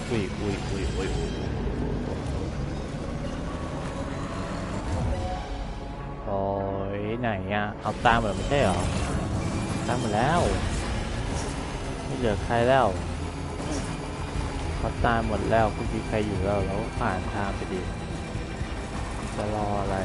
อุ้ยอุ้ยอุ้ยอุ้ยโอ้ยไหนอะเอาตามหมดไม่ใช่เหรอตามหมดแล้วไม่เหลือใครแล้วเขาตามหมดแล้วคุณมีใครอยู่แล้วเราก็ผ่านทางไปดิจะรออะไร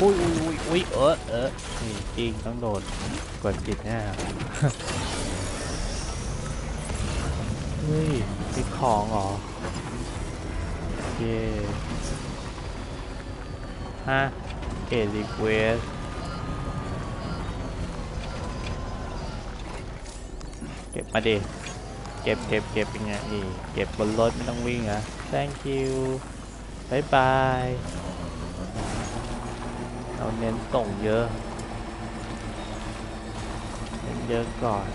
อุ้ยอุ้ยอุ้ยจริงต้องโดนกดจิตแน่เฮ้ยมีของเหรอเย่ฮะรีเควสเก็บมาดิเก็บเป็นไงนี่เก็บบนรถไม่ต้องวิ่งอ่ะ thank you บายบายเราเน้นส่งเยอะก่อน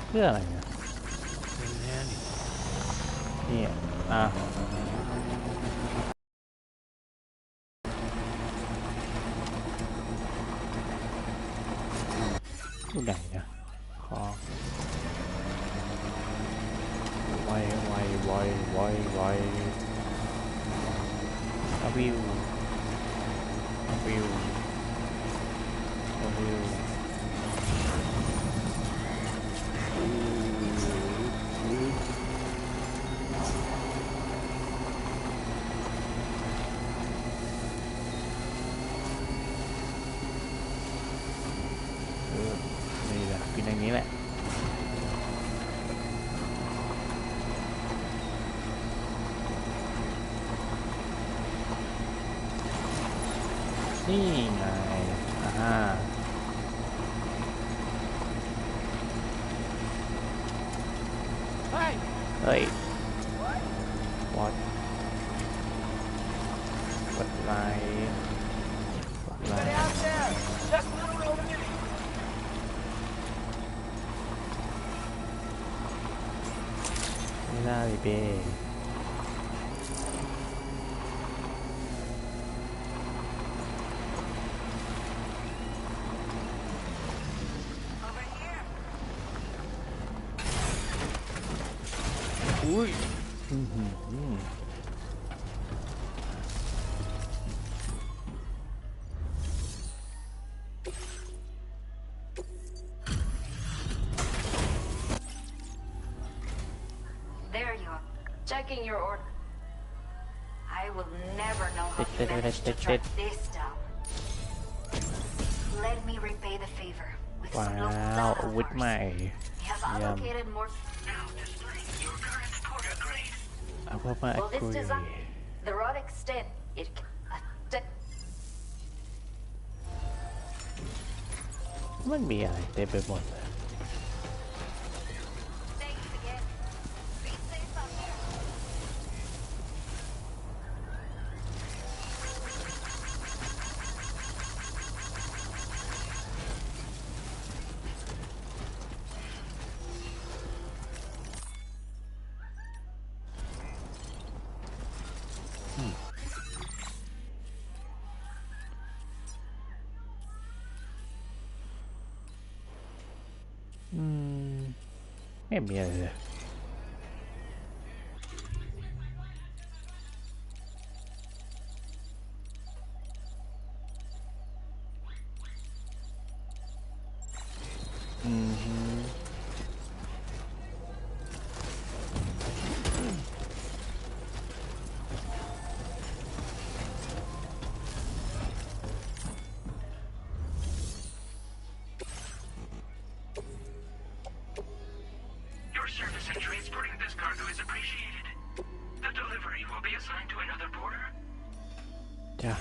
เพื่ออะไรเนี่ยนี่อ่ะอยู่ไหนเนี่ยขอไววิวนี่แหละกินอย่างนี้แหละนี่ไงเฮ้ย what กดไลค์ไม่น่าเลยเบ้อุ้ยChecking your order. I will never know how you managed to track this down. Let me repay the favor with some local data with first. my We have allocated more. Now displaying your current quarter grade. Will this design the rod extend? It. มันมีอะไรเต็มไปหมดเลยไม่มีอะไรเลยService in transporting this cargo is appreciated. The delivery will be assigned to another porter. จ้ะ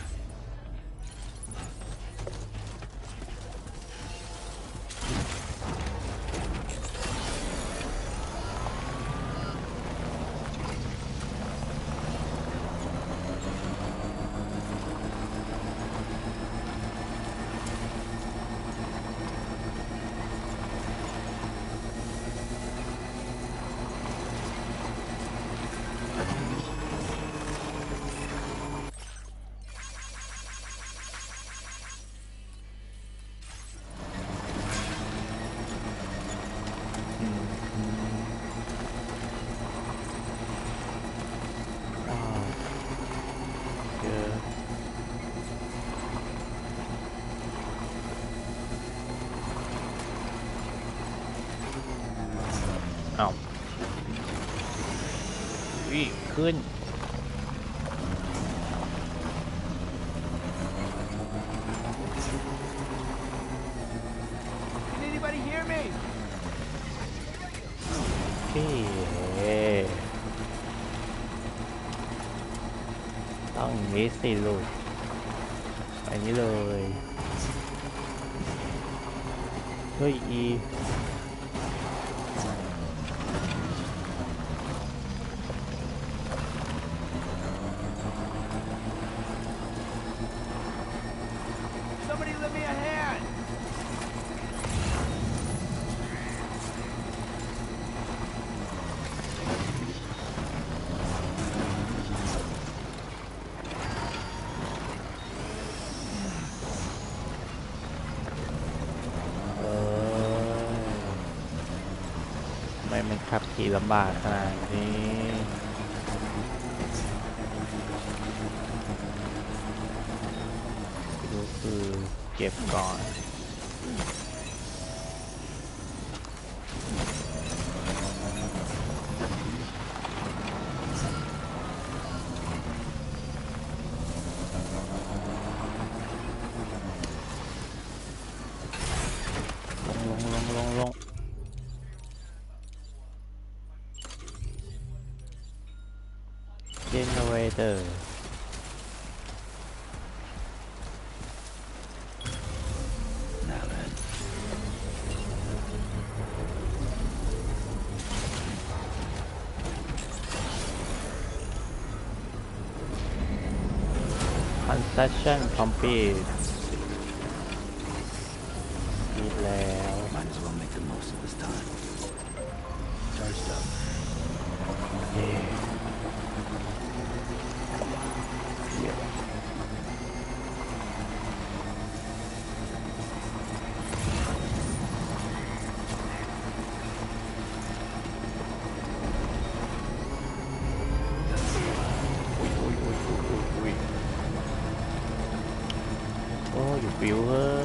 อ้าววิ่งขึ้นต้องอย่างนี้สิลูกอันนี้เลยเฮ้ยอีมันขับขี่ลำบากขนาดนี้ดูคือเก็บก่อนลงgenerator construction complete ดีแล้ว Might as well make the most of this time. Charged up. โอ้อยู่ปิวเฮ้อ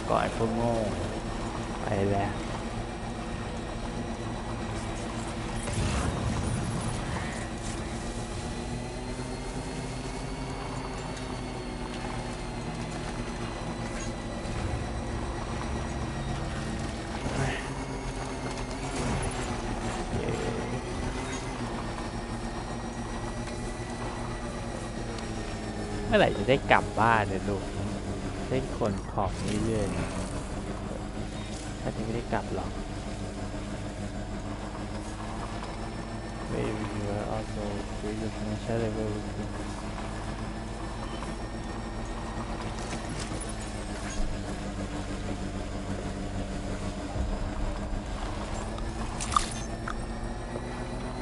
ก็ไอ้พวกโง่ไปแล้วเมื่อไหร่จะได้กลับบ้านเนี่ยลูกเล่นคนของนี้เรื่อยถ้าจะไม่ได้กลับหรอก Maybe you are also free to financial level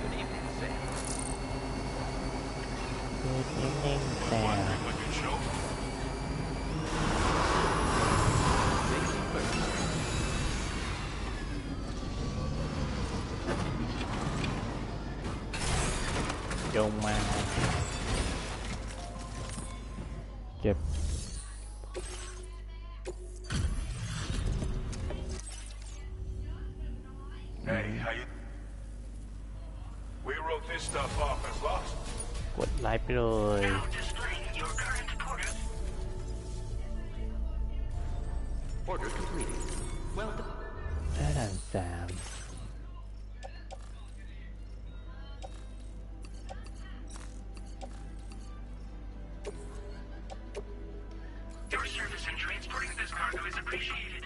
Good evening Sam จงมาเก็บ Hey, how you? We wrote this stuff off as lost. กดไลค์ไปเลย Now displaying your current orders. Order completed. Well done. ได้ดังแซมYour service in transporting this cargo is appreciated.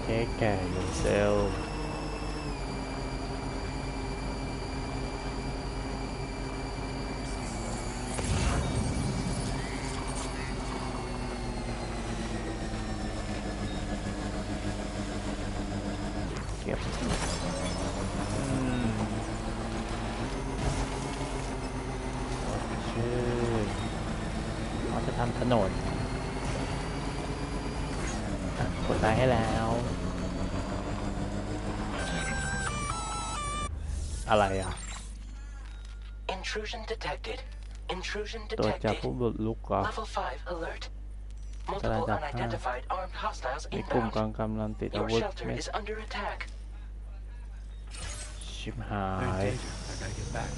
Take care of yourself เก็บชื่อ ถนนกดไลค์ให้แล้วอะไรอ่ะ Intrusion detected. Intrusion ตัวจับ detected. ผู้บุกรุกเหรอ Level 5 alert. กำลัง Multiple จับ unidentified armed hostiles มีกลุ่ม inbound. กองกำลังติดอา Your วุธ shelter ไม่ is under attack. ชิบหาย Very dangerous. I gotta get back.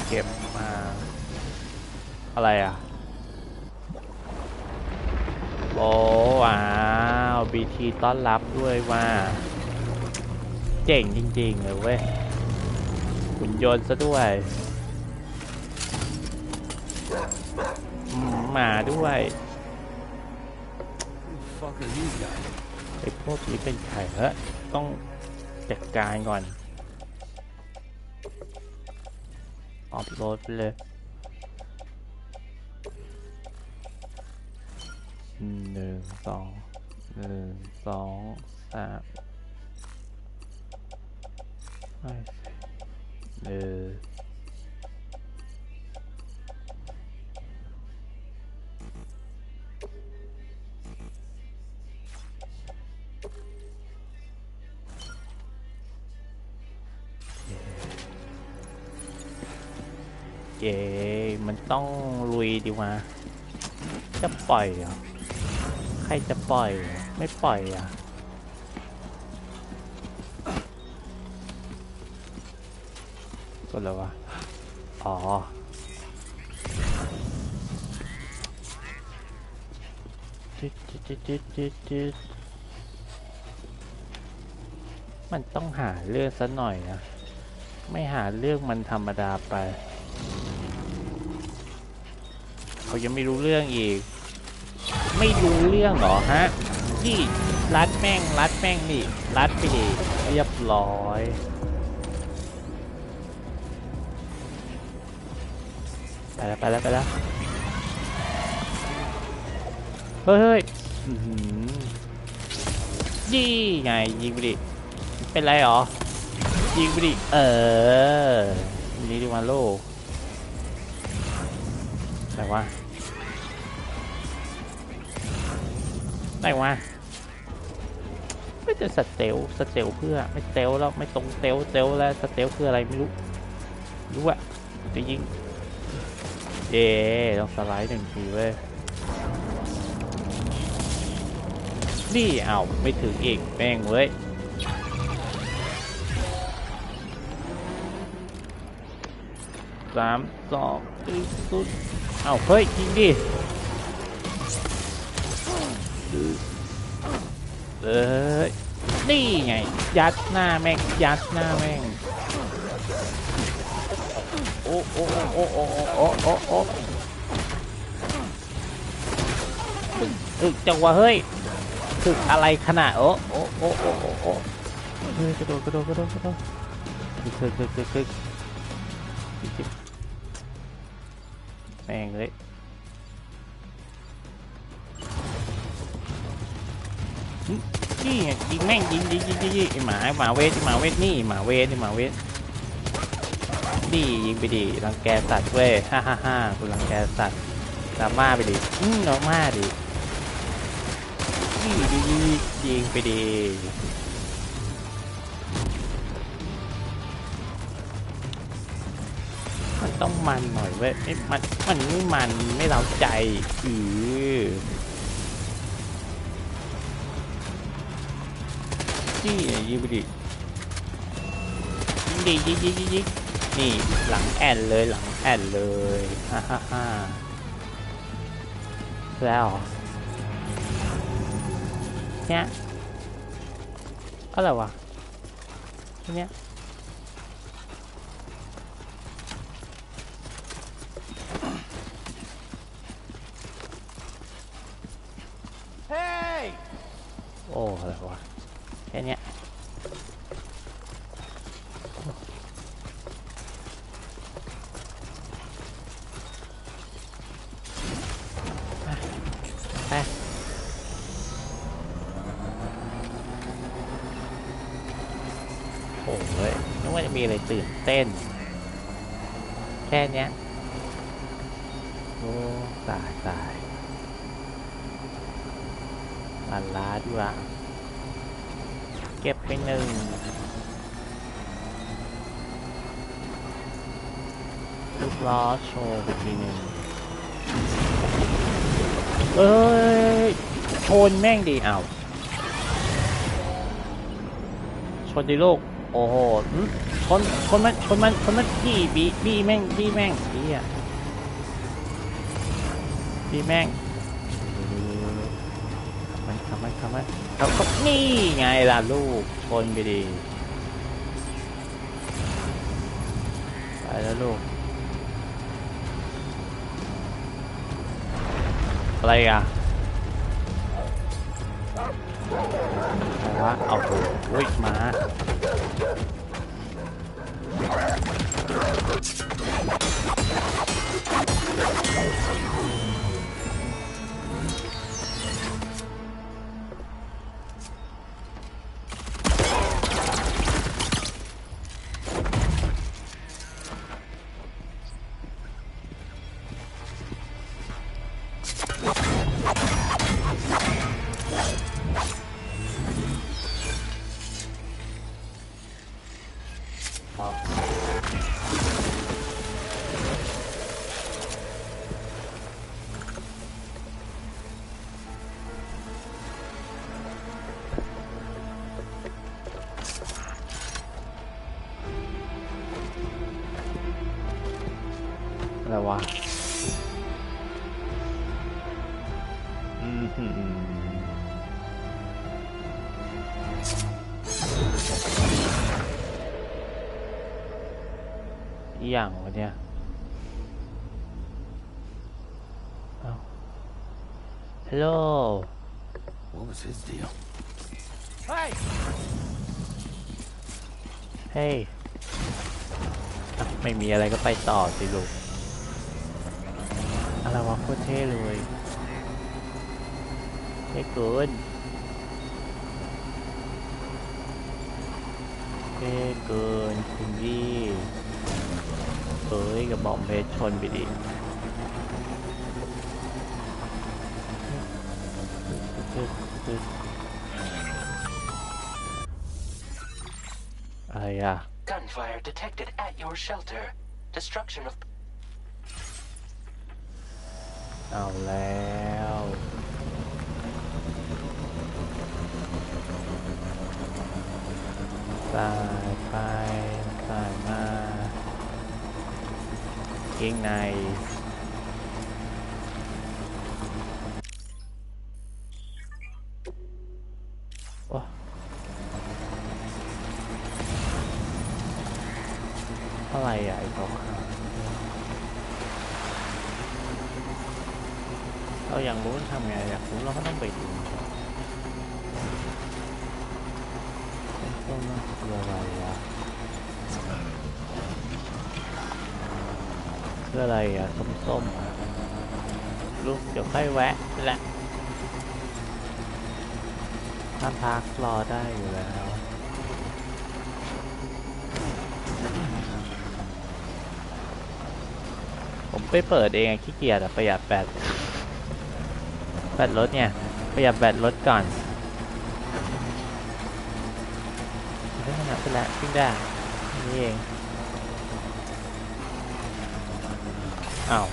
เก็บมาอะไรอ่ะโอ้ว้าวบีทีต้อนรับด้วยว่าเจ๋งจริงๆเลยเว้ยหุ่นยนต์ซะด้วยมาด้วย Who the fuck are these guys? ไอ้พวกนี้เป็นใครเหรอต้องจัดการก่อนออฟโหลดไปเลย1 2 3เย้มันต้องลุยดีวะจะปล่อยเหรอใครจะปล่อยไม่ปล่อยอ่ะก็แล้ววะอ๋อมันต้องหาเรื่องซะหน่อยนะไม่หาเรื่องมันธรรมดาไปเขายังไม่รู้เรื่องอีกไม่รู้เรื่องเหรอฮะนี่รัดแม่งนี่รัดไปดิเรียบร้อยไปแล้วเฮ้ยยี่ไงยิงไปดิเป็นไรหรอยิงไปดินี่ดีวันโลไหนวะไม่จะสเตลเพื่อไม่สเตลแล้วไม่ตรงเตลแล้วสเตลคืออะไรไม่รู้อะจะยิงต้องสไลด์1 ทีเว้ยนี่เอาไม่ถึงอีกแม่งเว้ย3 2 1เอาเฮ้ยยิงดินี่ไงยัดหน้าแม่งโอ้จังหวะเฮ้ยถึกอะไรขนาดโอ้เฮ้ยกระโดดคึกแม่งเลยนี่ไงยิงแม่งยิงหมาเวทนี่หมาเวทนี่ยิงไปดิรังแกสัตว์เว้ยฮ่าคุณรังแกสัตว์ดราม่าไปดิดราม่าดินี่ยิงไปดิมันต้องมันหน่อยเว้ยมันไม่เร้าใจนี่ยิงไปดิยิงนี่หลังแอนเลยฮ่าแล้วเนี่ยอะไรวะเนี่ยโอ้อะไรวะแค่เนี้ย โอ้ยนึกว่าจะมีอะไรตื่นเต้นแค่เนี้ยโอ้ตายปันล้าดีกว่าเก็บไป1ลูกล้อโชว์ทีนึงเอ้ยชนแม่งดีอ้าวชนดิลูกโอ้โหชนมันบี้แม่งบี้แม่งเหี้ยบี้แม่งมันขับนี่ไงล่ะลูกชนไปดีไปแล้วลูกอะไรอ่ะอะไรวะเอาโอ้ยมาอะไรวะอย่างวะเนี่ยฮัลโหล What was his deal? เฮ้ยไม่มีอะไรก็ไปต่อสิลูกอะไรวะโคตรเท่เลยเท่เกินคุณยี่เอ้ยกับบอมเพชรชนไปดิอะไรอะ Gunfire detected at your shelter. Destruction of. เอาแล้วสายไปสายมาเก่งในโอ้อะไรอ่ะไอ้เขาเราอยากรู้ทำไงอยากรู้เราก็ต้องไปดูต้นนั่นคืออะไรอ่ะคืออะไรอ่ะส้มๆลูกเดี๋ยวค่อยแวะแหละท่านพักรอได้อยู่แล้วผมไปเปิดเองขี้เกียจอะประหยัดแบตรถเนี่ยประหยัดแบตรถก่อนได้ขนาดไปแล้วขึ้นได้นี่เองอ้าว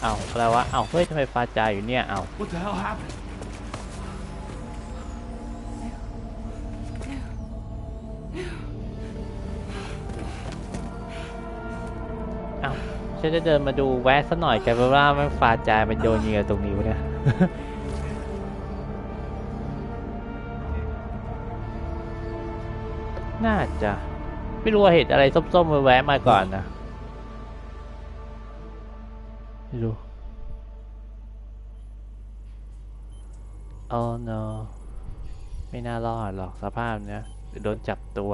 อะไรวะอ้าวเฮ้ยทำไมฟ้าจ่ายอยู่เนี่ยอ้าว What the hell happened? อ้าวฉันจะเดินมาดูแวะสักหน่อยกันเพราะว่ามันฟ้าจ่ายมันโยนยิงกับตรงนี้วะเนี่ย น่าจะไม่รู้ว่าเหตุอะไรส้มๆมาแวะมาก่อนนะไม่รู้ Oh no ไม่น่ารอดหรอกสภาพเนี้ยโดนจับตัว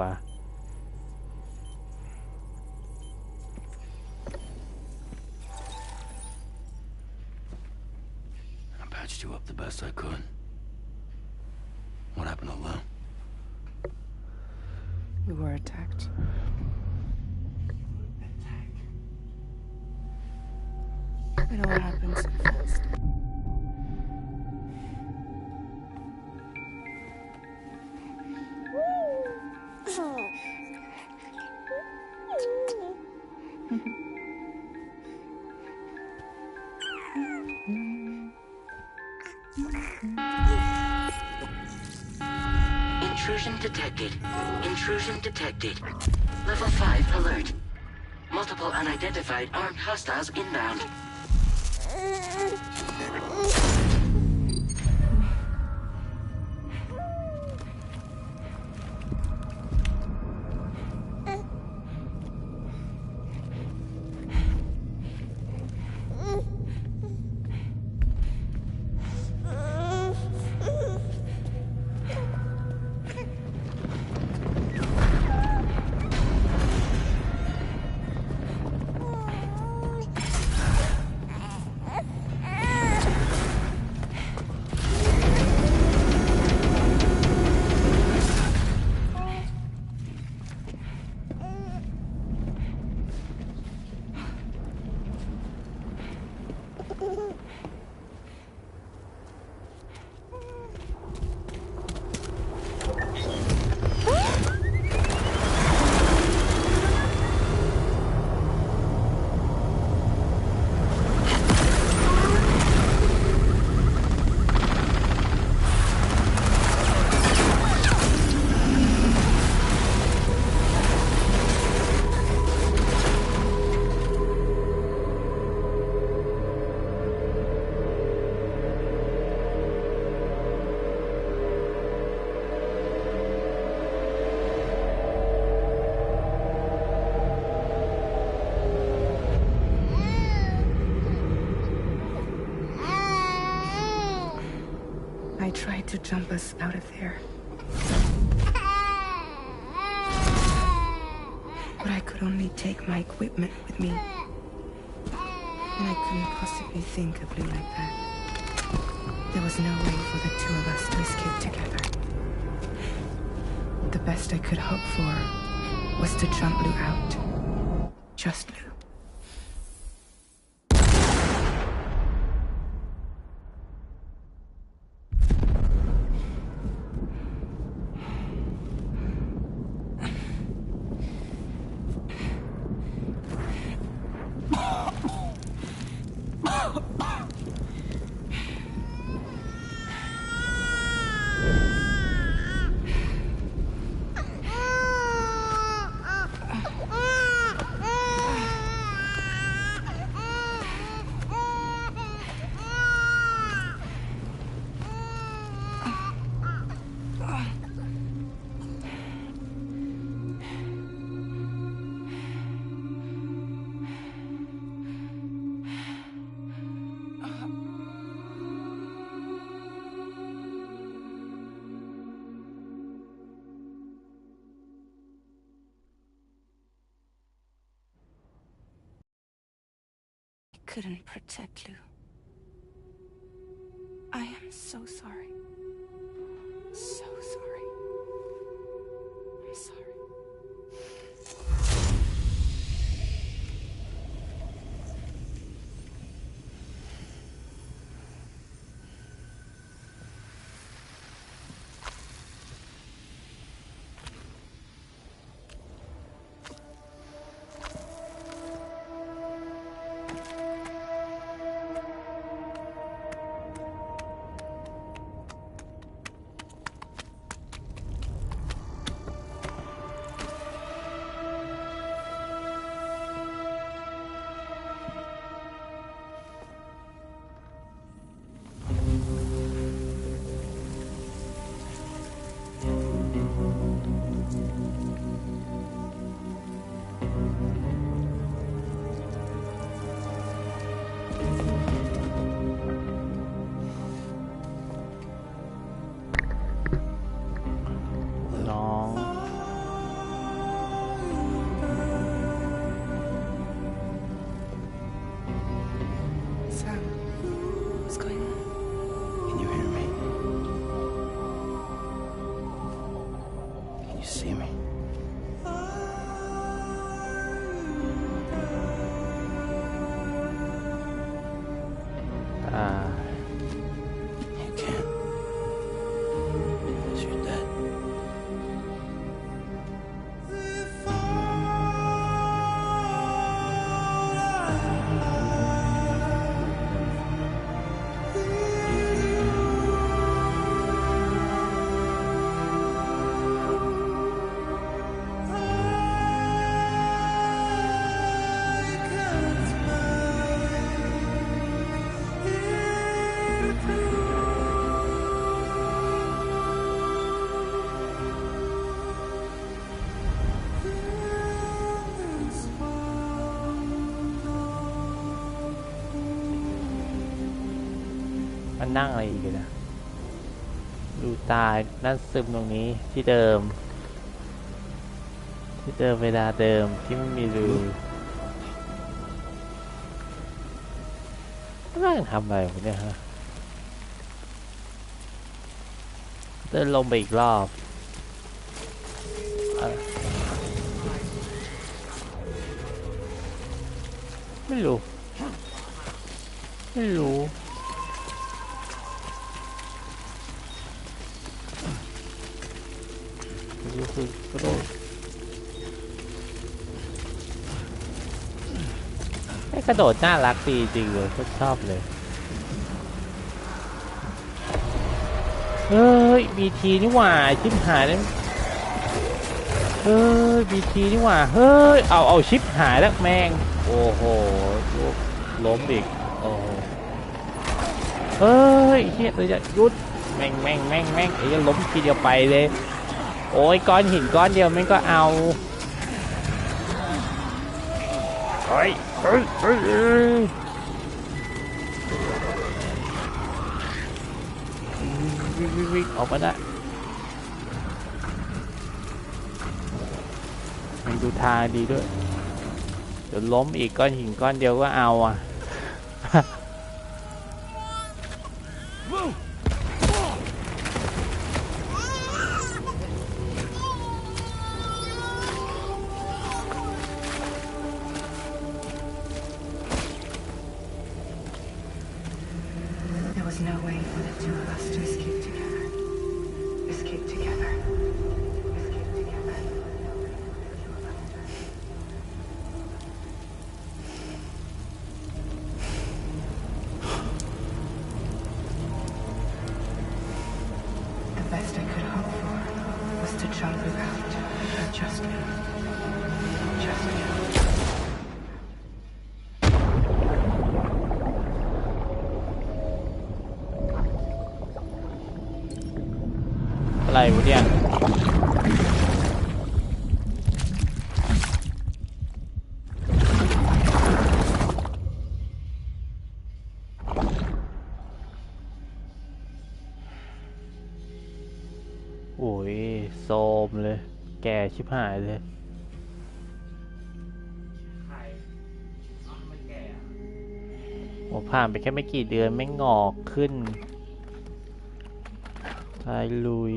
I patched you up the best I could. What happened to Lou? We were attacked. It all happened so fast. Intrusion detected. Intrusion detected. Level 5 alert. Multiple unidentified armed hostiles inbound. I tried to jump us out of there. But I could only take my equipment with me. And I couldn't possibly think of Blue like that. There was no way for the two of us to escape together. The best I could hope for was to jump Blue out. Just Blue. Couldn't protect Lou. I am so sorry. So sorry. I'm sorry. มันนั่งอะไรอีกนะดูตายนั่นซึมตรงนี้ที่เดิมเวลาเดิมที่ไม่มีรูนั่งทำอะไรวะเนี่ยฮะเดินลงไปอีกรอบไม่รู้คือกระโดดไอ้กระโดดน่ารักดีจริงเลยก็ชอบเลยเฮ้ยบีทีนี่หว่าชิบหายแล้วเฮ้ยบีทีนี่หว่าเฮ้ยเอาชิบหายแล้วแม่งโอ้โหล้มอีกโอ้เฮ้ยเฮียเลยจะยุดแม่งไอ้ยังล้มทีเดียวไปเลยโอ้ยก้อนหินก้อนเดียวมันก็เอาเฮ้ยวิ่งออกมาได้มันดูทางดีด้วยเดี๋ยวล้มอีกก้อนหินก้อนเดียวก็เอาอ่ะNo way for the two of us to escape together. Escape together. Escape together. The best I could hope for was to jump without adjustment. Adjustment. อะไรวะเนี่ยโอ้ยโซมเลยแก่ชิบหายเลยโอ้ผ่านไปแค่ไม่กี่เดือนไม่งอกขึ้นตายลุย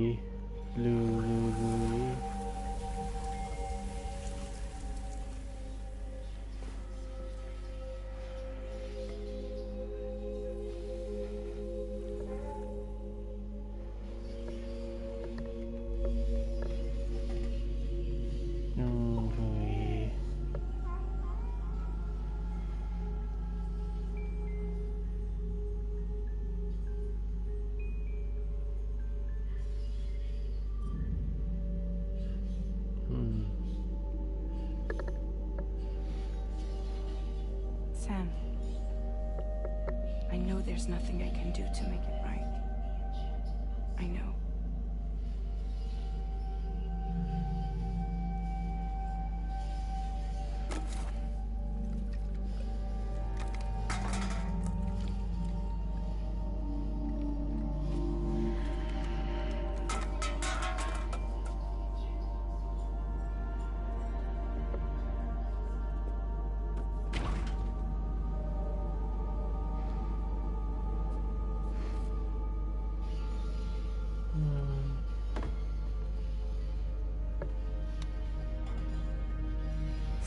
Sam, I know there's nothing I can do to make it right. I know.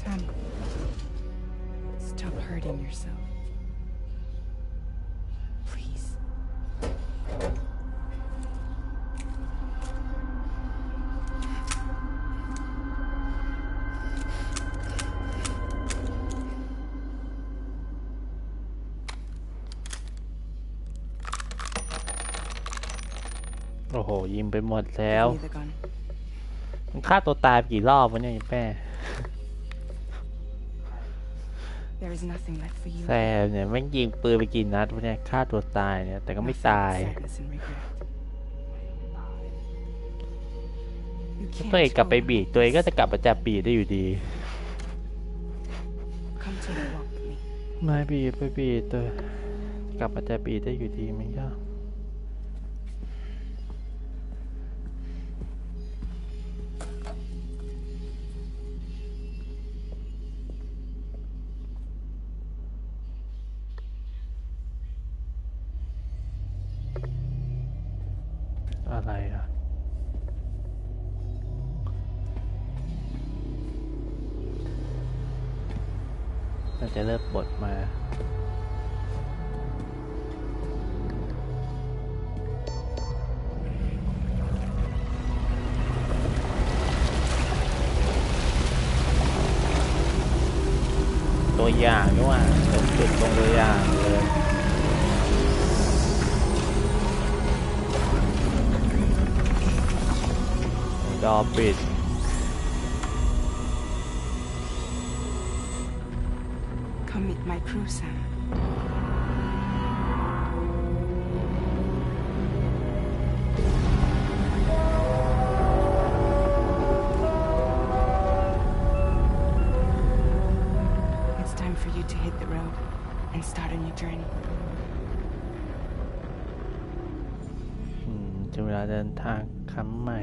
Sam, stop hurting yourself. Please. โอ้โหยิงไปหมดแล้ว Give me the gun. มันฆ่าตัวตายกี่รอบวะเนี่ยแม่ There is nothing left for you. แซมเนี่ยแม่งยิงปืนไปกี่นัดวะเนี่ยฆ่าตัวตายเนี่ยแต่ก็ไม่ตาย Sadness and regret. You ถ้า can't ตัวเองกลับไป go บีบ on ตัวเอง like ก็ this. จะกลับมาจับบีบได้อยู่ดี Come take a walk with me. ไม่บีบไปบีบตัวกลับมาจับบีบได้อยู่ดีมันก็ จะเริ่มบทมาตัวอย่างด้วยว่าเป็นจุดตรงตัวอย่างเลยดอปิดCome meet my crew, Sam. It's time for you to hit the road and start a new journey. ถึงเวลาเดินทางครั้งใหม่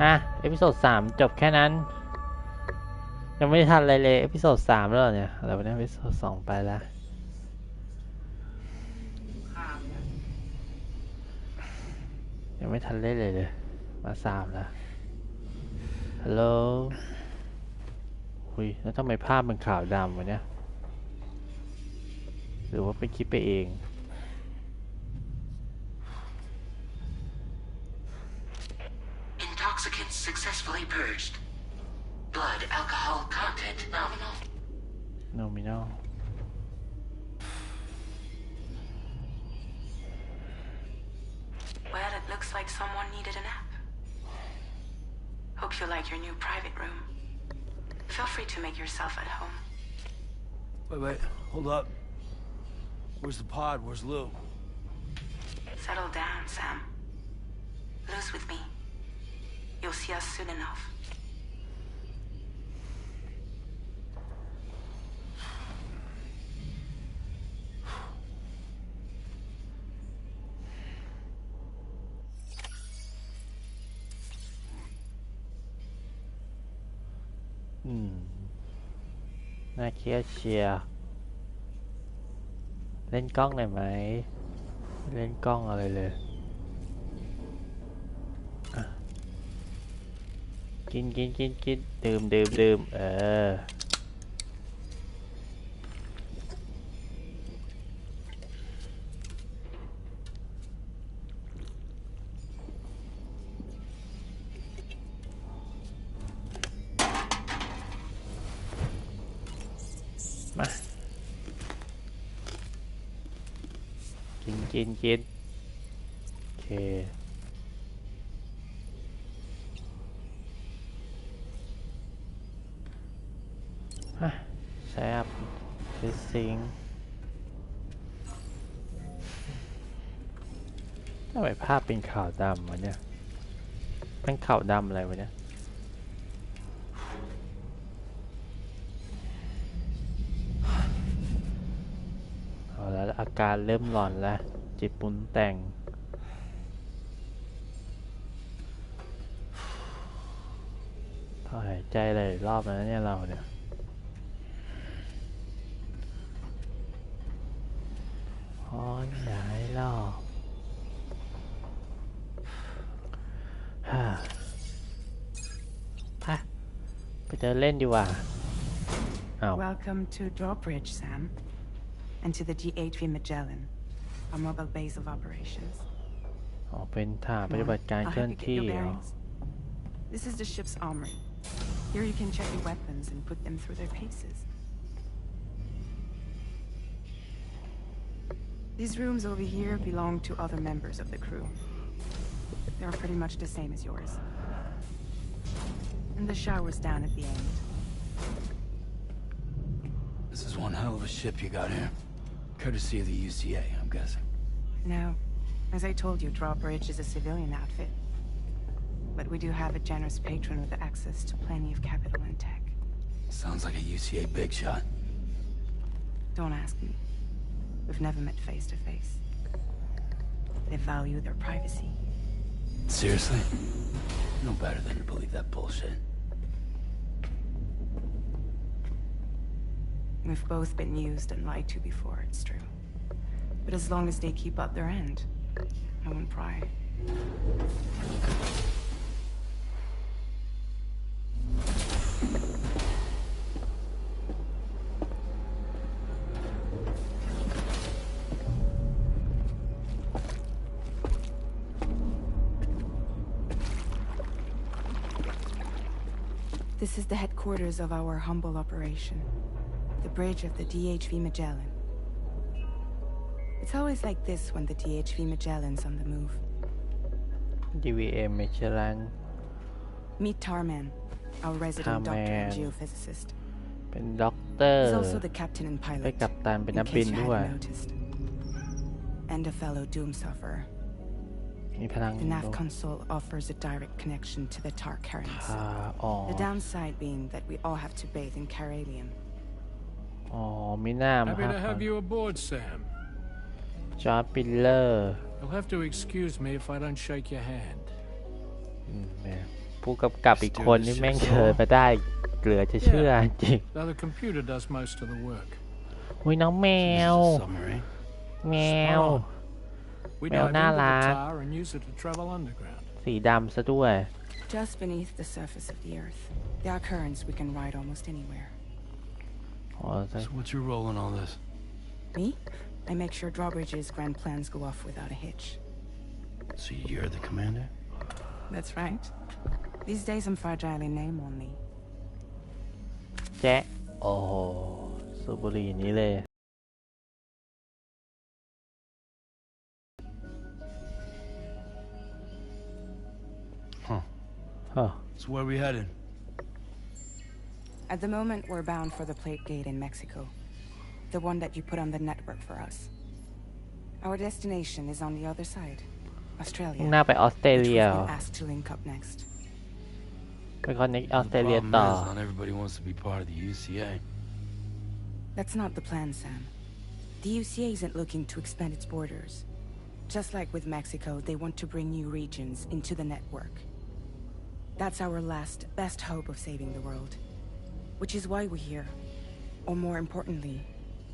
ฮะเอพิโซด3จบแค่นั้นยังไม่ทันอะไรเลยเอพิโซด3แล้วเนี่ยอะไรวะเนี่ยเอพิโซด2ไปแล้วยังไม่ทันเล่นเลยมา3แล้วฮัลโหลหุยแล้วทำไมภาพมันขาวดำวะเนี่ยหรือว่าเป็นคิดไปเองIntoxicants successfully purged. Blood alcohol content nominal. Nominal. Well, it looks like someone needed a nap. Hope you like your new private room. Feel free to make yourself at home. Wait, hold up. Where's the pod? Where's Lou? Settle down, Sam. Lou's with me. You'll see us soon enough.น่าเครียดเชียร์เล่นกล้องหน่อยไหมเล่นกล้องอะไรเลยกินดื่มมากินโอเคแซ่บฟิซซิงทำไมภาพเป็นขาวดำวะเนี่ยเป็นขาวดำอะไรวะเนี่ยเอาแล้วอาการเริ่มหลอนแล้วจิตปรุงแต่งถอนหายใจเลยรอบแล้วเนี่ยเราเนี่ยไหนรอบไปเดินเล่นดีกว่าWelcome to Drawbridge, Sam, and to the D8V Magellan, our mobile base of operations. เป็นฐานปฏิบัติการเคลื่อนที่เหรอ This is the ship's armory. Here you can check your weapons and put them through their paces. These rooms over here belong to other members of the crew. They are pretty much the same as yours. And the shower's down at the end. This is one hell of a ship you got here. Courtesy of the UCA, I'm guessing. No. As I told you, Drawbridge is a civilian outfit. But we do have a generous patron with access to plenty of capital and tech. Sounds like a UCA big shot. Don't ask me. We've never met face to face. They value their privacy. Seriously? No better than to believe that bullshit. We've both been used and lied to before, it's true. But as long as they keep up their end, I won't pry. This is the headquarters of our humble operation. The bridge of the DHV Magellan. It's always like this when the DHV Magellan's on the move. DVM ไม่ใช่รัน Meet Tarman, our resident doctor and geophysicist. เป็นด็อกเตอร์ He's also the captain and เป็น pilot, กัปตัน เป็น in นักบิน case you ด้วย hadn't noticed. And a fellow doom sufferer. มีพลัง The nav console offers a direct connection to the tar currents. อ๋อ The downside being that we all have to bathe in caralium. อ๋อมีหน้ามา Happy to have you aboard, Sam. จอร์จปิลเลอร์ You'll have to excuse me if I don't shake your hand. ผู้กำกับอีกคนนี่แม่งเชิญมาได้เหลือจะเชื่อจริง Though the computer does most of the work. อุ้ยน้องแมว Submarine. แมว We Well, dive into nah, the lad. tar and use it to travel underground. สีดำซะด้วย Just beneath the surface of the earth, there are currents we can ride almost anywhere. อ๋อ So what's your role in all this? Me? I make sure drawbridges' grand plans go off without a hitch. So you're the commander? That's right. These days I'm fragile in name only. แจ๊ะโอ้โหสูบบุหรี่นี้เลย So where are we headed? At the moment, we're bound for the plate gate in Mexico. The one that you put on the network for us. Our destination is on the other side. มุ่ง Australia. หน้าไปออสเตร Which เลี we've ย been asked to link up next. ไปคอนเนคออส The เตรเลีย problem ต่อ is not everybody wants to be part of the UCA. That's not the plan, Sam. The UCA isn't looking to expand its borders. Just like with Mexico, they want to bring new regions into the network. That's our last, best hope of saving the world. Which is why we're here. Or more importantly,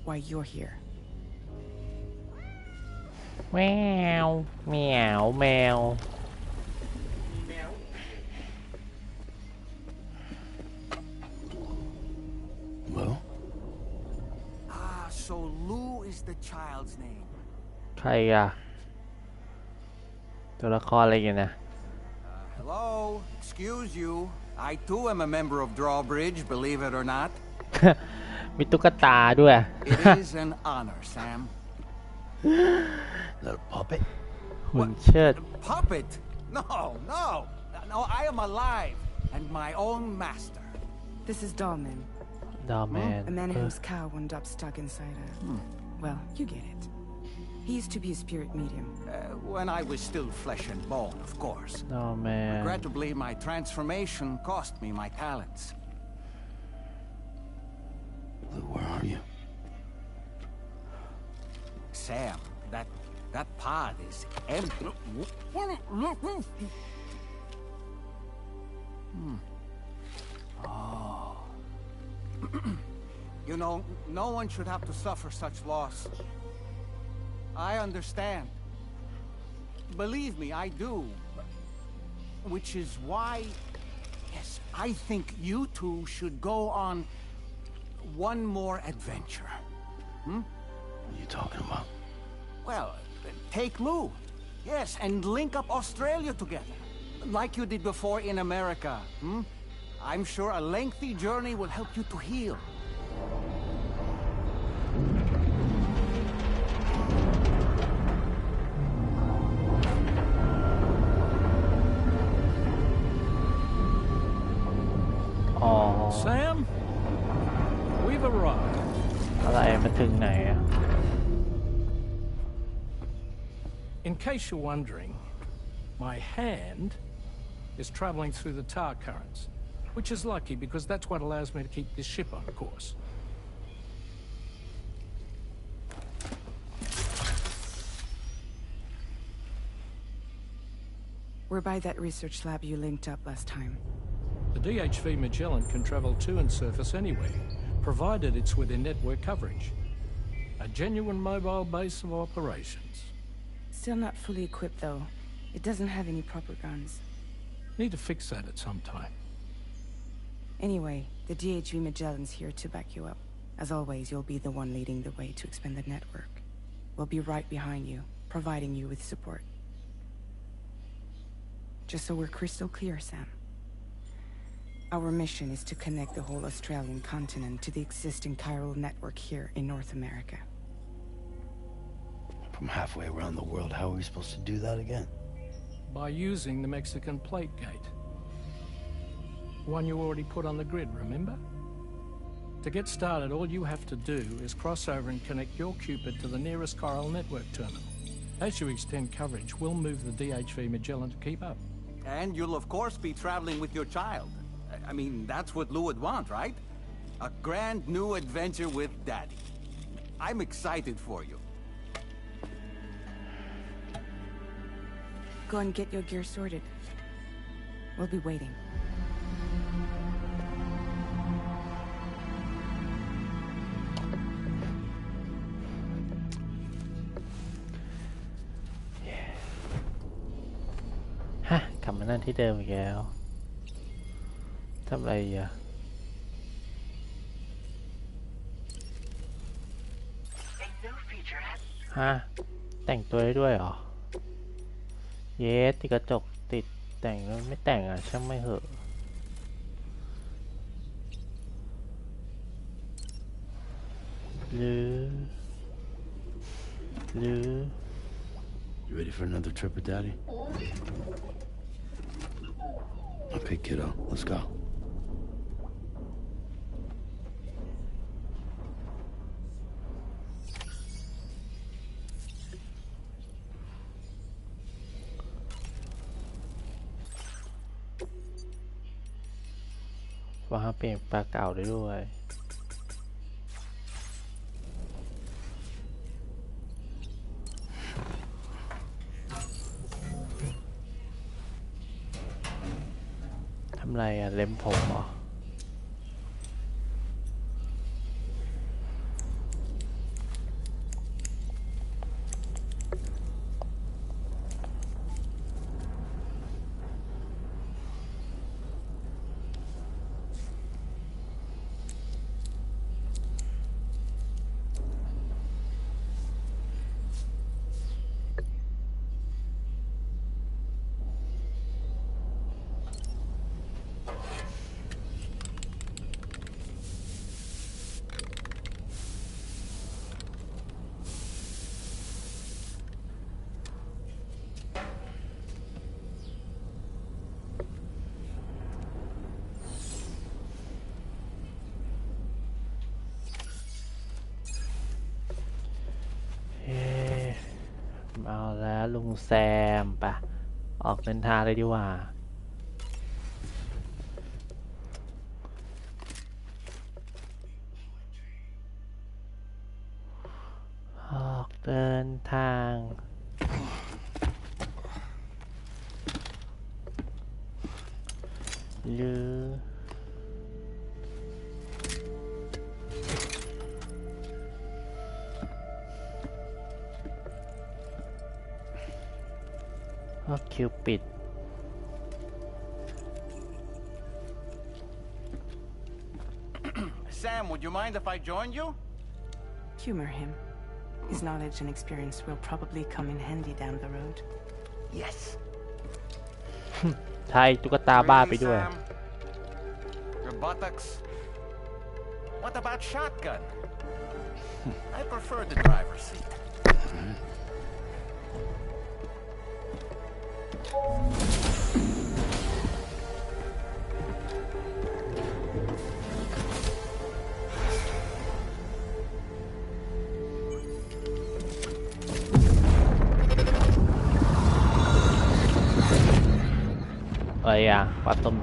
why you're here. แมวแมวแมว Well? Ah, so Lou is the child's name. ใครอะตัวละครอะไรกันนะ Hello, excuse you. I too am a member of Drawbridge, believe it or not. มีตุ๊กตาด้วย It is an honor, Sam. Little puppet? หุ่นเชิด Puppet? No, no. No, I am alive and my own master. This is Dollman, ดอแมน a man whose cow wound up stuck inside a... Well, you get it. He used to be a spirit medium. When I was still flesh and bone, of course. ดอแมน Regrettably, my transformation cost me my talents. Lou, where are you? Sam, that pod is empty. Oh. You know, no one should have to suffer such loss. I understand. Believe me, I do. Which is why, yes, I think you two should go on one more adventure. What are you talking about? Well, take Lou. Yes, and link up Australia together. Like you did before in America. I'm sure a lengthy journey will help you to heal. Sam, we've arrived. อะไรมาถึงไหนอะ In case you're wondering, my hand is traveling through the tar currents, which is lucky because that's what allows me to keep this ship on course. We're by that research lab you linked up last time. The DHV Magellan can travel to and surface anywhere, provided it's within network coverage. A genuine mobile base of operations. Still not fully equipped, though. It doesn't have any proper guns. Need to fix that at some time. Anyway, the DHV Magellan's here to back you up. As always, you'll be the one leading the way to expand the network. We'll be right behind you, providing you with support. Just so we're crystal clear, Sam. Our mission is to connect the whole Australian continent to the existing chiral network here in North America. From halfway around the world, how are we supposed to do that again? By using the Mexican plate gate. One you already put on the grid, remember? To get started, all you have to do is cross over and connect your Cupid to the nearest chiral network terminal. As you extend coverage, we'll move the DHV Magellan to keep up. And you'll of course be traveling with your child. I mean, that's what Lou would want, right? A grand new adventure with Daddy. I'm excited for you. Go and get your gear sorted. We'll be waiting. Hả, กลับมานั่นที่เดิมอีกแล้วทำอะไรอ่ะฮะแต่งตัวได้ด้วยเหรอเยสติดกระจกติดแต่งแล้วไม่แต่งอ่ะช่างไม่เหอะหรือ You ready for another trip with Daddy? Okay, kiddo, let's go. ว่าเปลี่ยนปลาเก่าได้ด้วยทำไรอ่ะเล็มผมเหรอเอาแล้วลุงแซมปะออกเดินทางเลยดีกว่าออกเดินทางหรือคิวปิด Sam, would you mind if I joined you? Humor him. His knowledge and experience will probably come in handy down the road. Yes. ใช่ตุ๊กตาบ้าไปด้วย Sam? Your buttocks? What about shotgun? I prefer the driver's seat.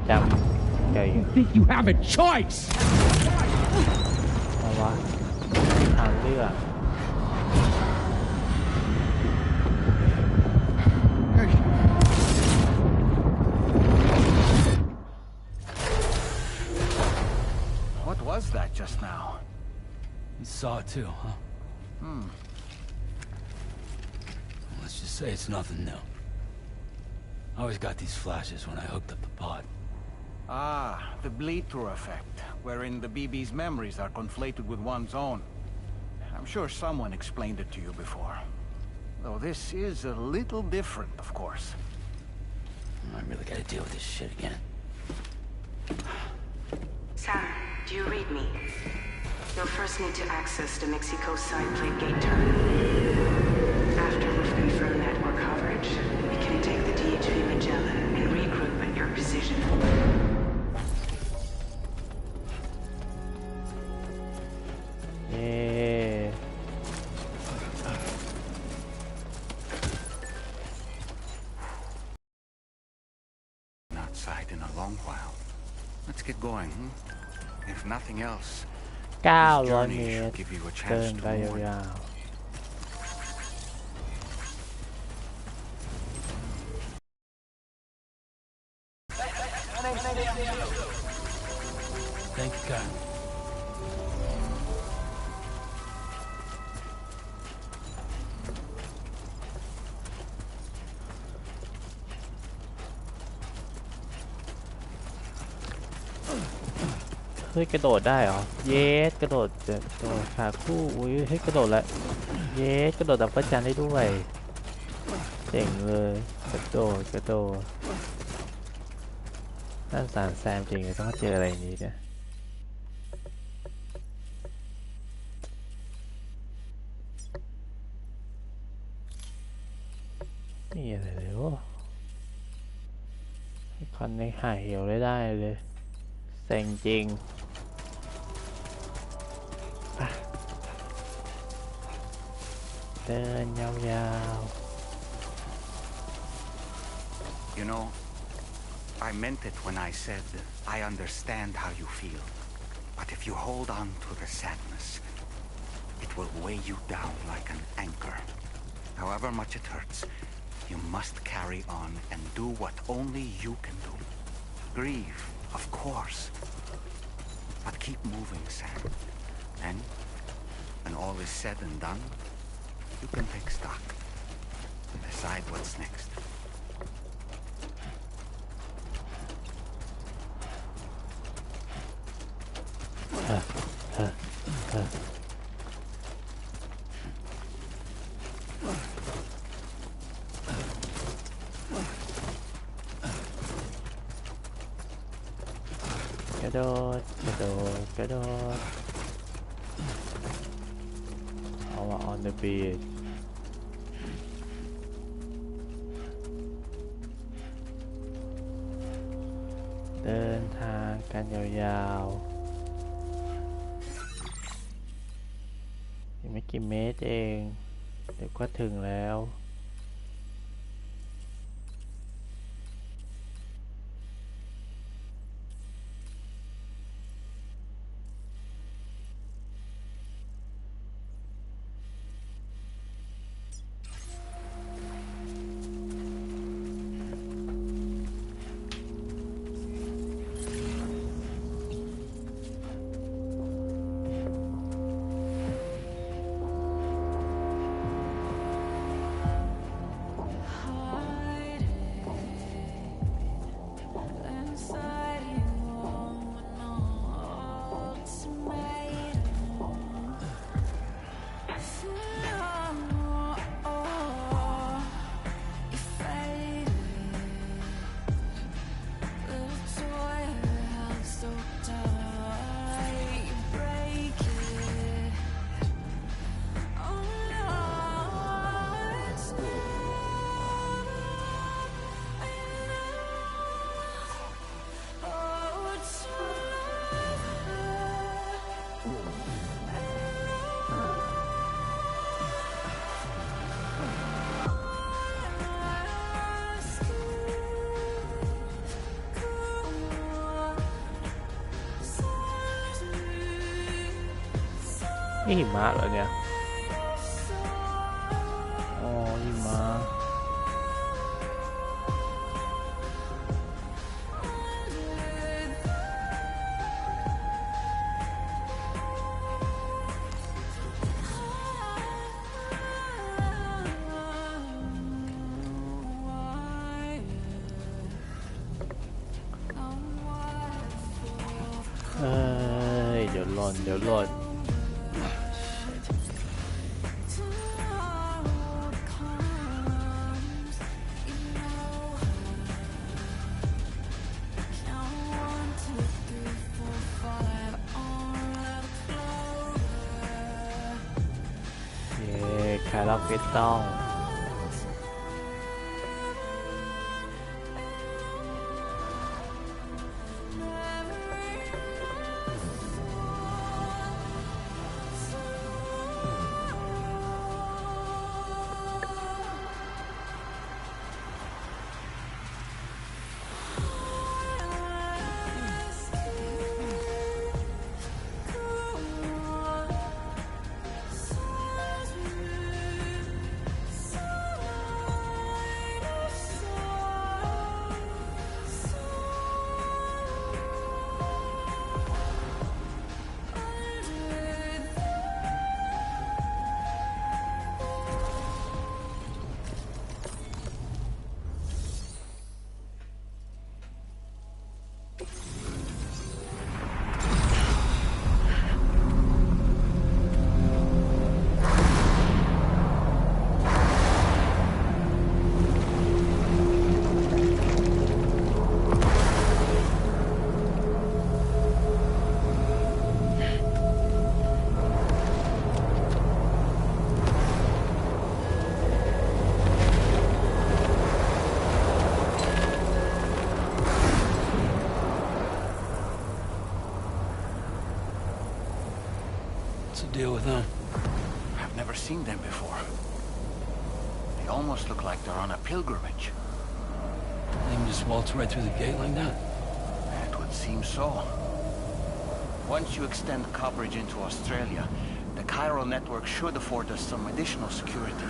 I think you have a choice. อะไรวะทางเลือก What was that just now? You saw it too, huh? Let's just say it's nothing new. I always got these flashes when I hooked up the pod. Ah, the bleed-through effect, wherein the BB's memories are conflated with one's own. I'm sure someone explained it to you before. Though this is a little different, of course. I really gotta deal with this shit again. Do you read me? You'll first need to access the Mexico side plate gate terminal. After we've confirmed network coverage, we can take the DHV Magellan and regroup at your precision. Outside in a long while. Let's get going. If nothing else, 900 เมตร give you a เดิน chance ไป to mourn. ยาว Thank you, God. เฮ้ยกระโดดได้เหรอเยสกระโดดขาคู่อุ้ยเฮ้ยกระโดดแล้วเยสกระโดดดับประจันได้ด้วยเจ๋งเลยกระโดดน่าสารแซมจริงเลยต้องเจออะไรอย่างนี้เนี่ยนี่อะไรเลยวะคอนในหายเหี่ยวได้เลยเซ็งจริงเดินยาวๆ You know, I meant it when I said I understand how you feel. But if you hold on to the sadness, it will weigh you down like an anchor. However much it hurts, you must carry on and do what only you can do. Grieve, of course. But keep moving, Sam. And when all is said and done, you can take stock and decide what's next. Gedot. All on the beach. เดินทางกันยาวๆยังไม่กี่เมตรเองเดี๋ยวก็ถึงแล้ว นี่หิมะเหรอเนี่ยอ๋อหิมะเฮ้ยเดี๋ยวหล่น คริสตัลWhat's the deal with them? I've never seen them before. They almost look like they're on a pilgrimage. They can just waltz right through the gate like that? It would seem so. Once you extend coverage into Australia, the Cairo network should afford us some additional security.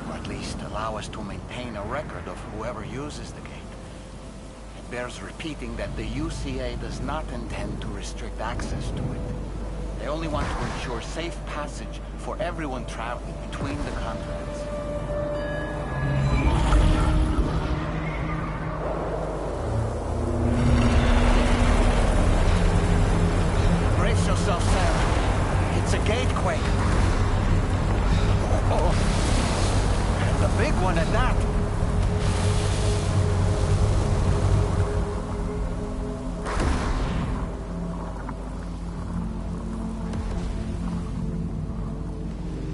Or at least allow us to maintain a record of whoever uses the gate. It bears repeating that the UCA does not intend to restrict access to it. They only want to ensure safe passage for everyone traveling between the continents. Brace yourself, Sam. It's a gatequake. Oh, and a big one at that.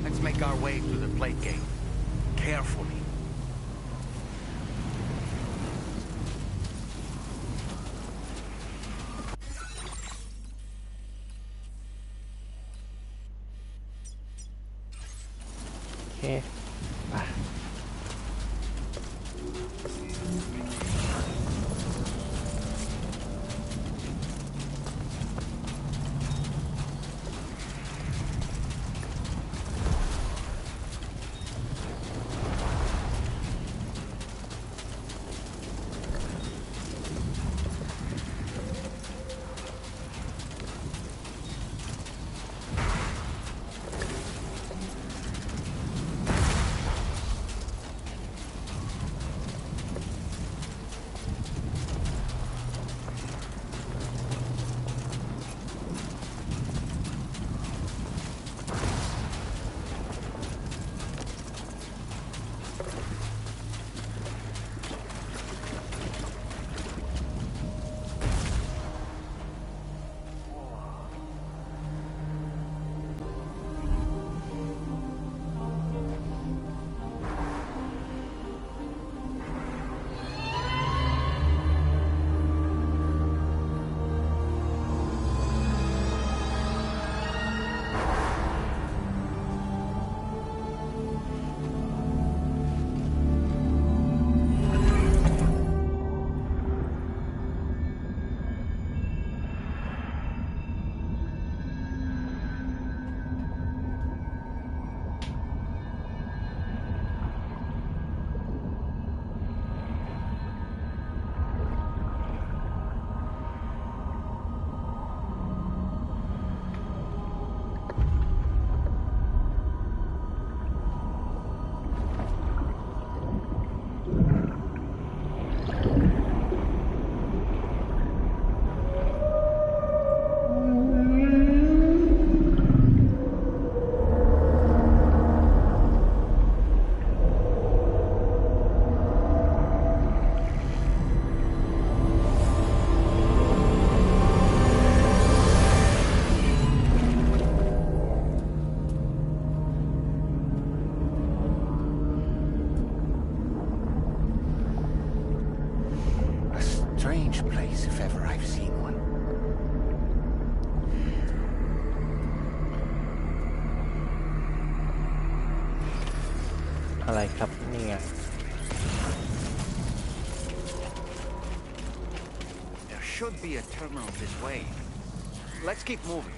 Let's make our way to the plate gate. Carefully. โอเคไป strange place if ever I've seen one. อะไรครับนี่ไง There should be a terminal this way. Let's keep moving.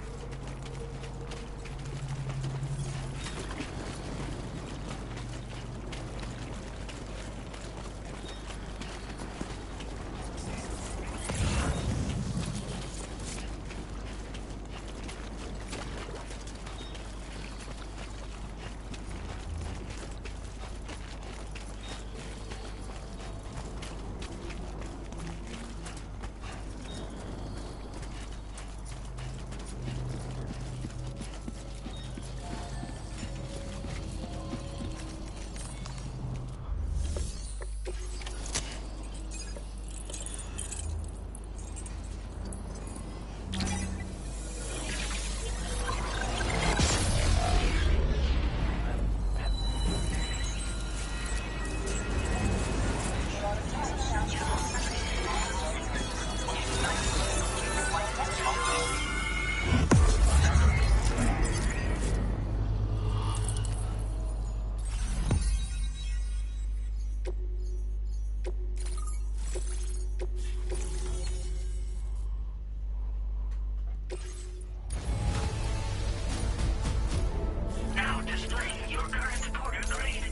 Now displaying your current border grade.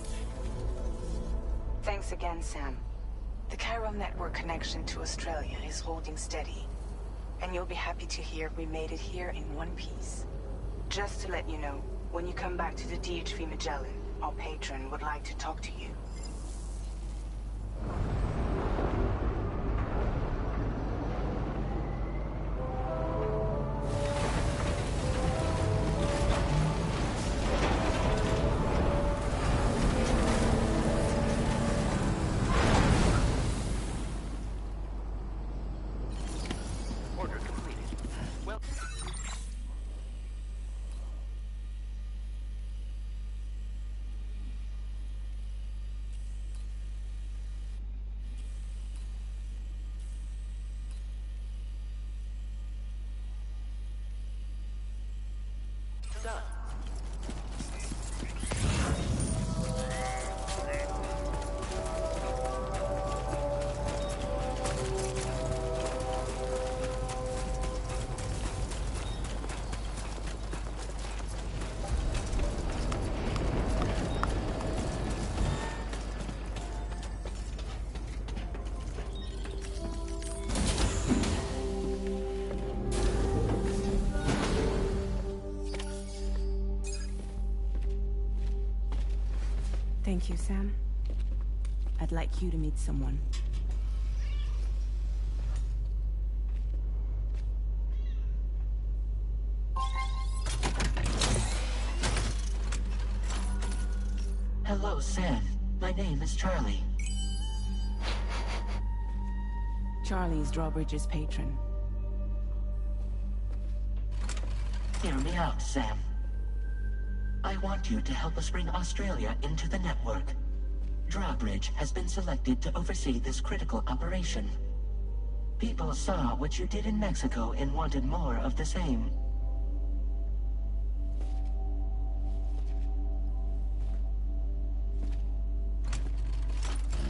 Thanks again, Sam. The chiral network connection to Australia is holding steady. And you'll be happy to hear we made it here in one piece. Just to let you know, when you come back to the DHV Magellan, our patron would like to talk to you. Order completed. Well. Done. Thank you, Sam. I'd like you to meet someone. Hello, Sam. My name is Charlie. Charlie's Drawbridge's patron. Hear me out, Sam. I want you to help us bring Australia into the network. Drawbridge has been selected to oversee this critical operation. People saw what you did in Mexico and wanted more of the same.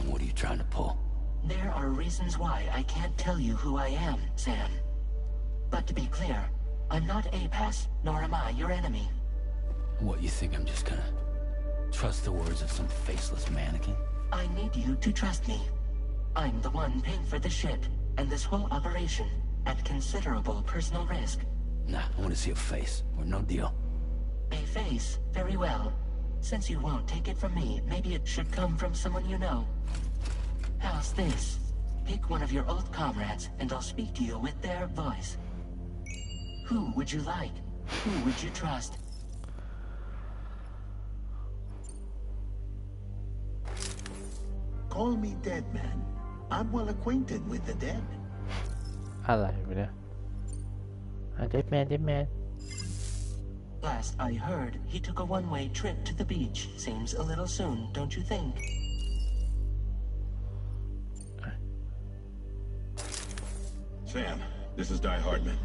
What are you trying to pull? There are reasons why I can't tell you who I am, Sam. But to be clear, I'm not APAS, nor am I your enemy. What, you think I'm just gonna trust the words of some faceless mannequin? I need you to trust me. I'm the one paying for the ship and this whole operation at considerable personal risk. Nah, I want to see a face, or no deal. A face, very well. Since you won't take it from me, maybe it should come from someone you know. How's this? Pick one of your old comrades, and I'll speak to you with their voice. Who would you like? Who would you trust? Call me dead man. I'm well acquainted with the dead. อะไรวะเนี่ยเดดแมนเดดแมน Last I heard, he took a one-way trip to the beach. Seems a little soon, don't you think? Sam, this is Di Hardman.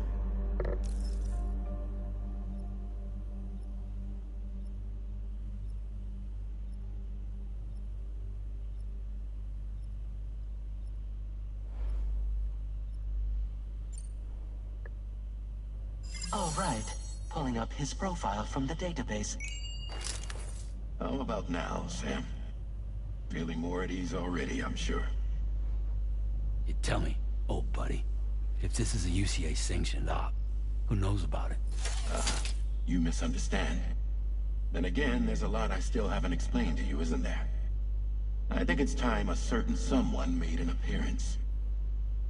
All right. Pulling up his profile from the database. How about now, Sam? Feeling more at ease already, I'm sure. You tell me, old buddy, if this is a UCA sanctioned op, who knows about it? You misunderstand. Then again, there's a lot I still haven't explained to you, isn't there? I think it's time a certain someone made an appearance.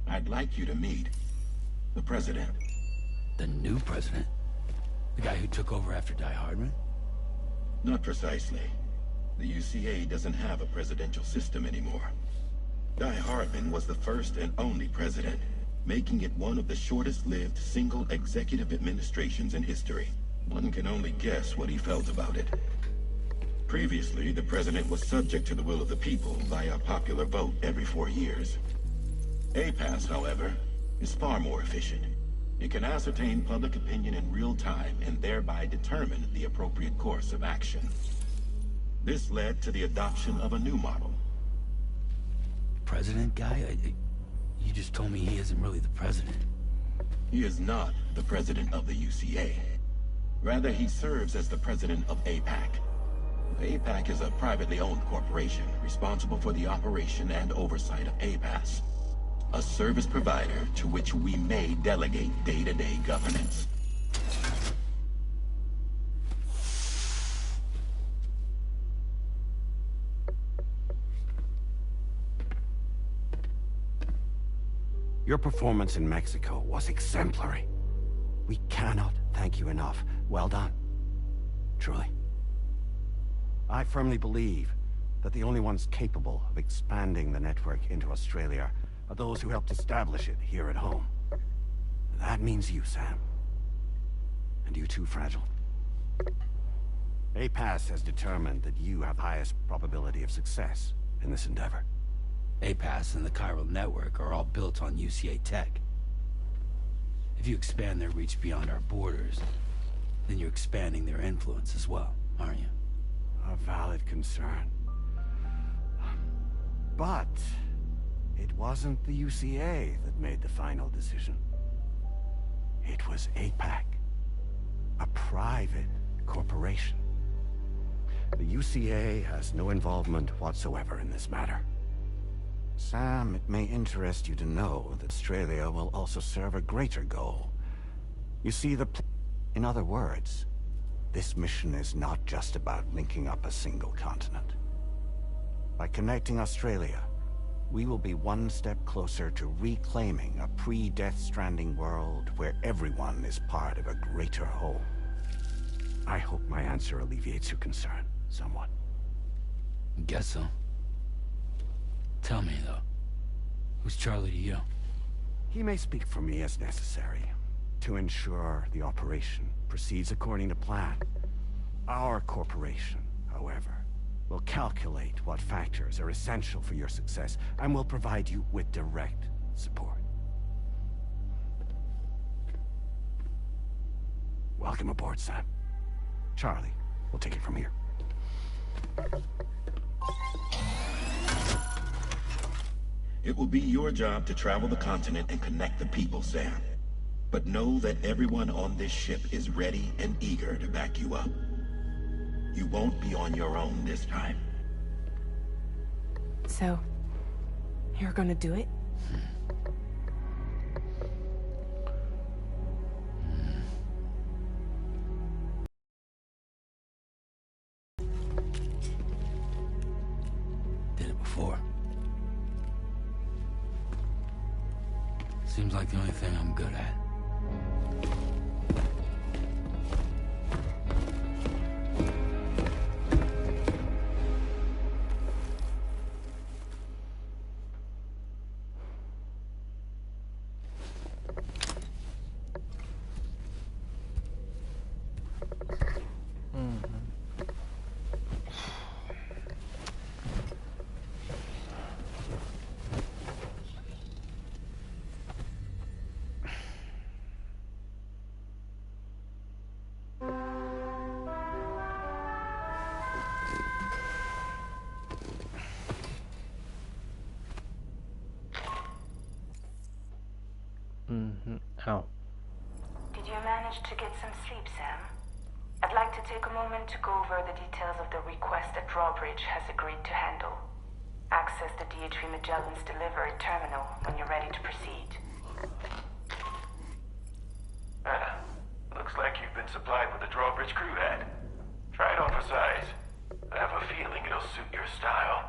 I'd like you to meet the president. The new president? The guy who took over after Di Hardman? Not precisely. The UCA doesn't have a presidential system anymore. Di Hardman was the first and only president, making it one of the shortest-lived single executive administrations in history. One can only guess what he felt about it. Previously, the president was subject to the will of the people via popular vote every 4 years. APAS, however, is far more efficient. It can ascertain public opinion in real time and thereby determine the appropriate course of action. This led to the adoption of a new model. President guy? You just told me he isn't really the president. He is not the president of the UCA. Rather, he serves as the president of APAC. APAC is a privately owned corporation responsible for the operation and oversight of APAS, a service provider to which we may delegate day-to-day governance. Your performance in Mexico was exemplary. We cannot thank you enough. Well done. Truly. I firmly believe that the only ones capable of expanding the network into Australia are those who helped establish it here at home. That means you, Sam. And you too, Fragile. APAS has determined that you have the highest probability of success in this endeavor. APAS and the chiral network are all built on UCA tech. If you expand their reach beyond our borders, then you're expanding their influence as well, aren't you? A valid concern. But it wasn't the UCA that made the final decision. It was APAC, a private corporation. The UCA has no involvement whatsoever in this matter. Sam, it may interest you to know that Australia will also serve a greater goal. You see, in other words, this mission is not just about linking up a single continent. By connecting Australia, we will be one step closer to reclaiming a pre-Death Stranding world where everyone is part of a greater whole. I hope my answer alleviates your concern somewhat. Guess so. Tell me, though, who's Charlie to you? He may speak for me as necessary to ensure the operation proceeds according to plan. Our corporation, however, will calculate what factors are essential for your success and will provide you with direct support. Welcome aboard, Sam. Charlie, we'll take it from here. It will be your job to travel the continent and connect the people, Sam. But know that everyone on this ship is ready and eager to back you up. You won't be on your own this time. So, you're gonna do it? Did it before. Seems like the only thing I'm good at. อ้าว Did you manage to get some sleep, Sam? I'd like to take a moment to go over the details of the request that Drawbridge has agreed to handle. Access the DHV Magellan's delivery terminal when you're ready to proceed. Looks like you've been supplied with a Drawbridge crew hat. Try it on for size. I have a feeling it'll suit your style.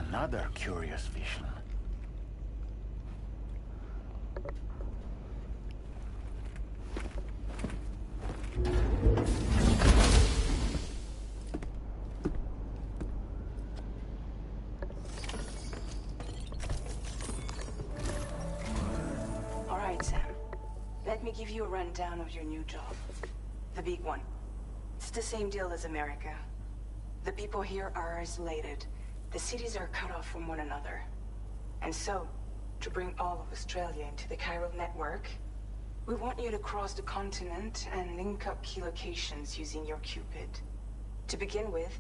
Another curious vision. All right, Sam. Let me give you a rundown of your new job. The big one. It's the same deal as America. The people here are isolated. The cities are cut off from one another. And so, to bring all of Australia into the chiral network, we want you to cross the continent and link up key locations using your Cupid. To begin with,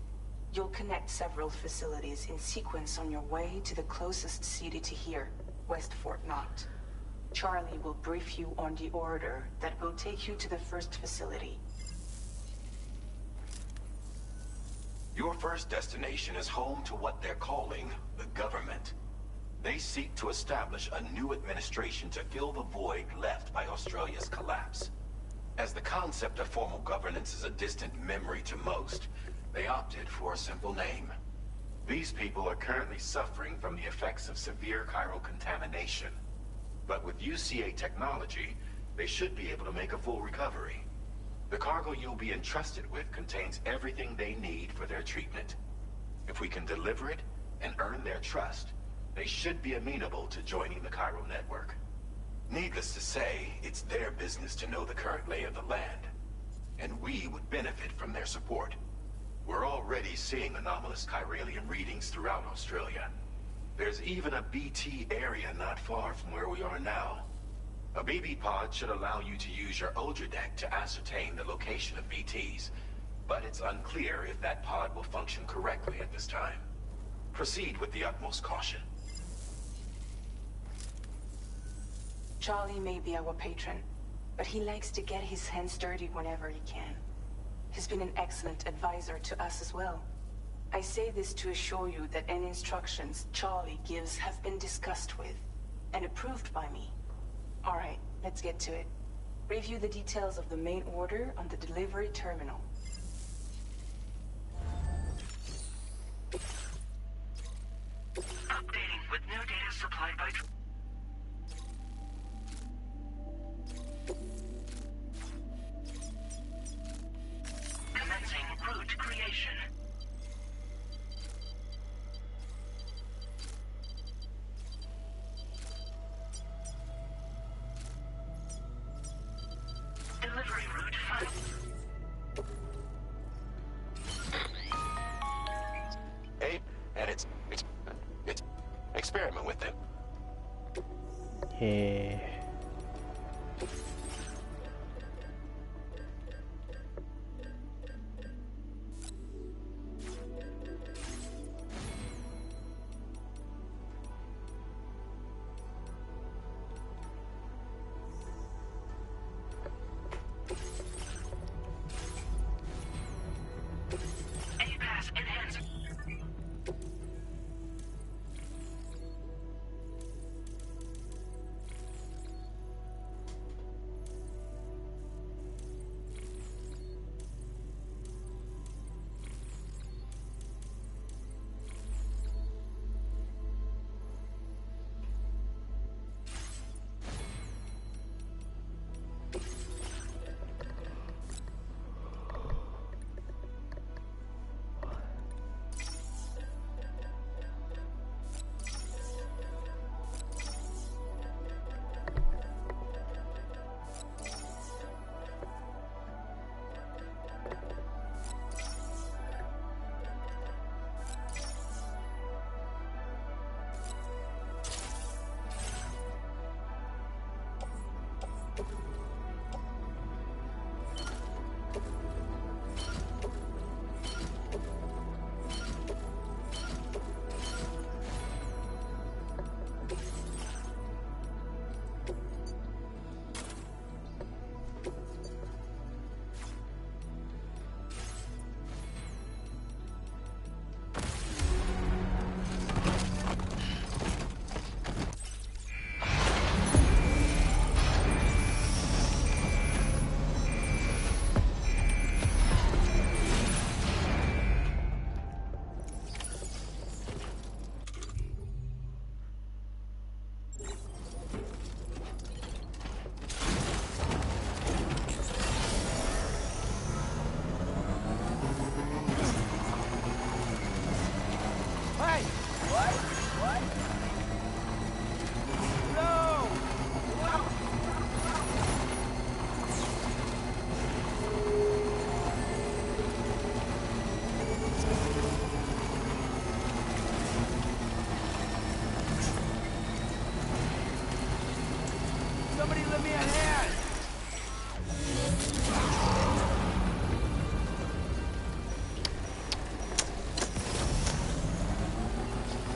you'll connect several facilities in sequence on your way to the closest city to here, West Fort Knott. Charlie will brief you on the order that will take you to the first facility. Your first destination is home to what they're calling the government. They seek to establish a new administration to fill the void left by Australia's collapse. As the concept of formal governance is a distant memory to most, they opted for a simple name. These people are currently suffering from the effects of severe chiral contamination. But with UCA technology, they should be able to make a full recovery. The cargo you'll be entrusted with contains everything they need for their treatment. If we can deliver it and earn their trust, they should be amenable to joining the chiral network. Needless to say, it's their business to know the current lay of the land, and we would benefit from their support. We're already seeing anomalous chiralian readings throughout Australia. There's even a BT area not far from where we are now. A BB pod should allow you to use your Ultra deck to ascertain the location of BTs, but it's unclear if that pod will function correctly at this time. Proceed with the utmost caution. Charlie may be our patron, but he likes to get his hands dirty whenever he can. He's been an excellent advisor to us as well. I say this to assure you that any instructions Charlie gives have been discussed with and approved by me. All right, let's get to it. Review the details of the main order on the delivery terminal. Updating with new data supplied by... Commencing route creation. Delivery route 5. Hey, and it's experiment with them. Hey.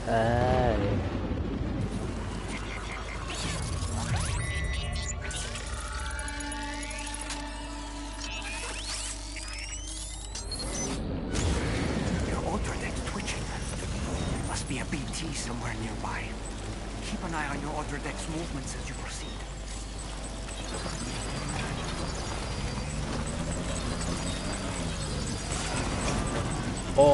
เอ้ย Your order deck's twitching. There must be a BT somewhere nearby. Keep an eye on your order deck's movements as you proceed. โอ้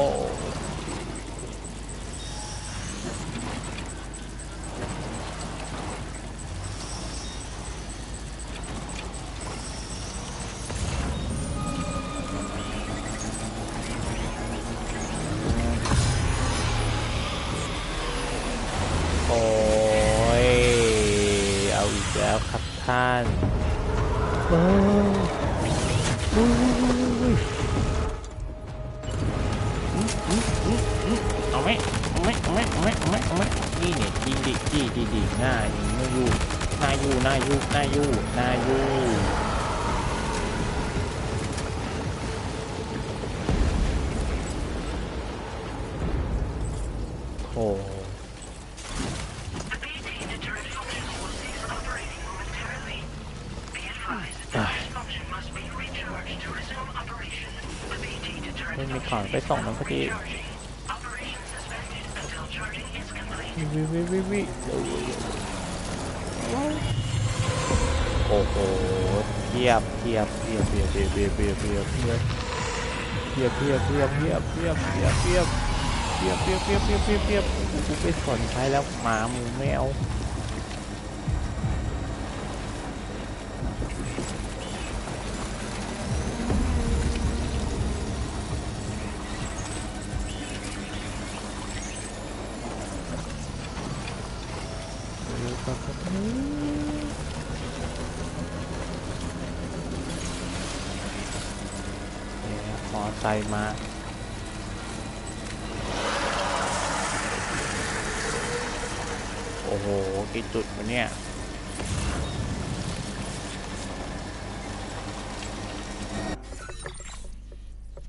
โอ้ยเอาอีกแล้วครับท่านโอ้ยเอาไหมนี่เนี่ยยิงดิหน้ายิงไม่อยู่หน้าอยู่โอ้ The BT deterrent function will cease operating momentarily. Be advised that this function must be recharged to resume operation. The BT deterrent ไม่มีของไปส่งมันพอดี operation suspended until charging is complete. วิโอ้โหเทียบกูไปสนใช้แล้วหมาหมูแมวมอไซค์มาโอ้โหกี่จุดวะเนี่ย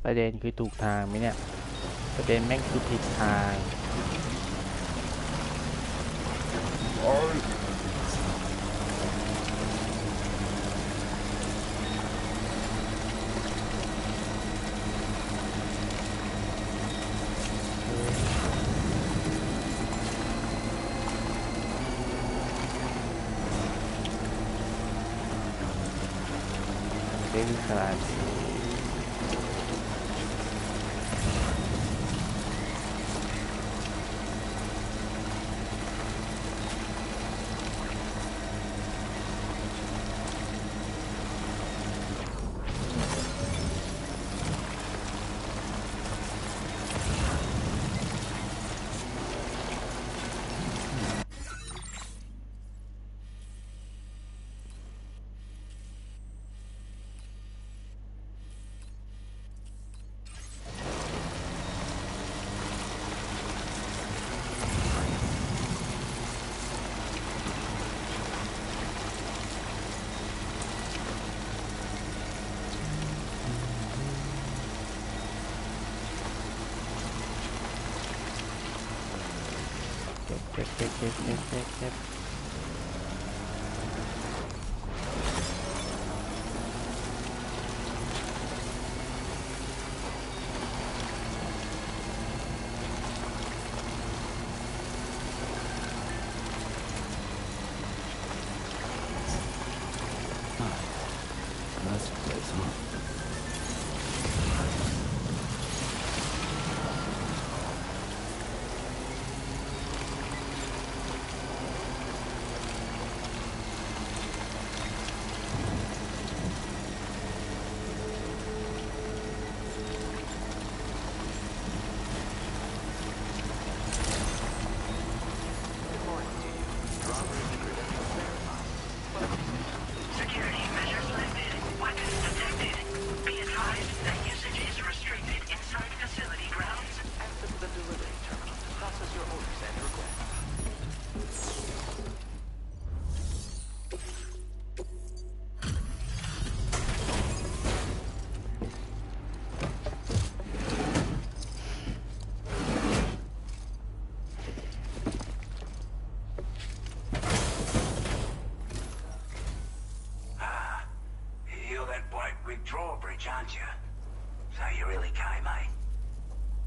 ประเด็นคือถูกทางไหมเนี่ยประเด็นแม่งคือผิดทางเรื่องขนาดเก็บThat's the place, huh? bridge, aren't you? So you really came, eh?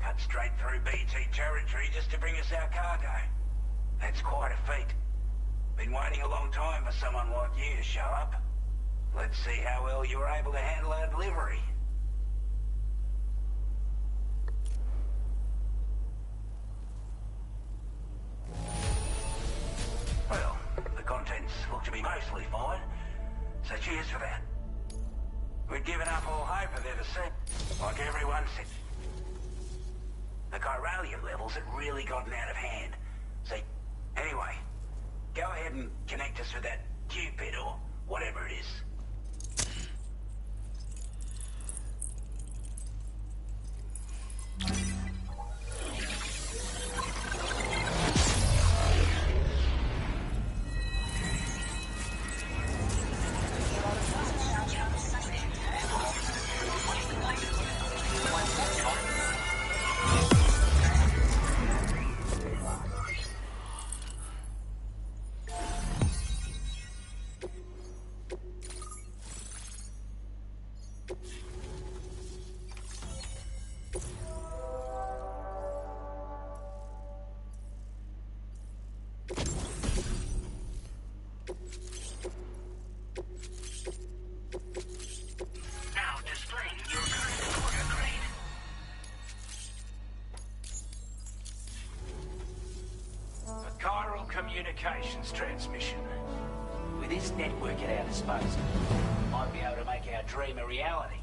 Cut straight through BT territory just to bring us our cargo. That's quite a feat. Been waiting a long time for someone like you to show up. Let's see how well you were able to handle our delivery. Well, the contents look to be mostly fine, so cheers for that. We'd given up all hope of their descent, like everyone said. The chiralium levels had really gotten out of hand. See, anyway, go ahead and connect us with that Cupid or whatever it is. Communications transmission. With this network at our disposal, we might be able to make our dream a reality.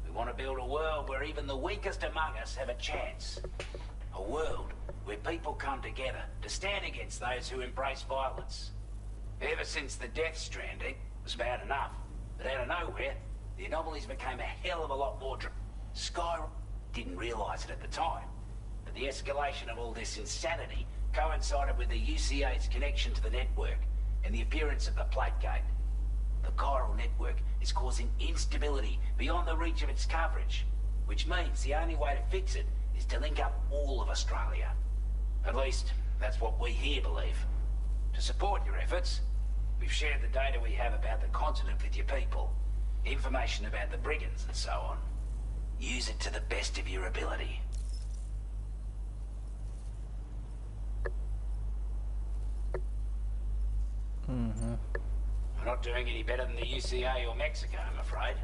We want to build a world where even the weakest among us have a chance. A world where people come together to stand against those who embrace violence. Ever since the Death Stranding, it was bad enough, but out of nowhere, the anomalies became a hell of a lot more Sky didn't realise it at the time, but the escalation of all this insanity coincided with the UCA's connection to the network and the appearance of the plate gate. The chiral network is causing instability beyond the reach of its coverage, which means the only way to fix it is to link up all of Australia. At least, that's what we here believe. To support your efforts, we've shared the data we have about the continent with your people, information about the brigands and so on. Use it to the best of your ability. We're not doing any better than the UCA or Mexico, I'm afraid.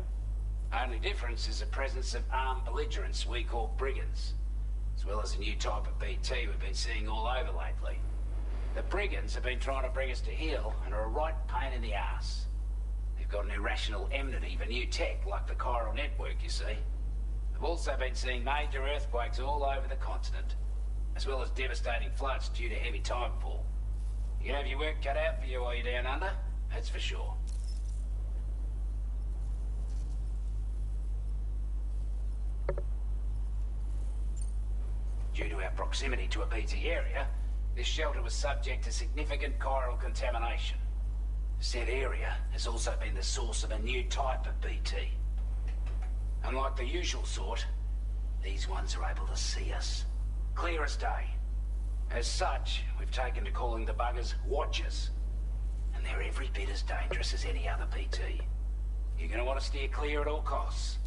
Only difference is the presence of armed belligerents we call brigands, as well as a new type of BT we've been seeing all over lately. The brigands have been trying to bring us to heel and are a right pain in the ass. They've got an irrational enmity for new tech like the chiral network, you see. They've also been seeing major earthquakes all over the continent, as well as devastating floods due to heavy timefall. You have your work cut out for you while you're down under, that's for sure. Due to our proximity to a BT area, this shelter was subject to significant chiral contamination. Said area has also been the source of a new type of BT. Unlike the usual sort, these ones are able to see us. Clear as day. As such, we've taken to calling the buggers Watchers. And they're every bit as dangerous as any other BT. You're going to want to steer clear at all costs.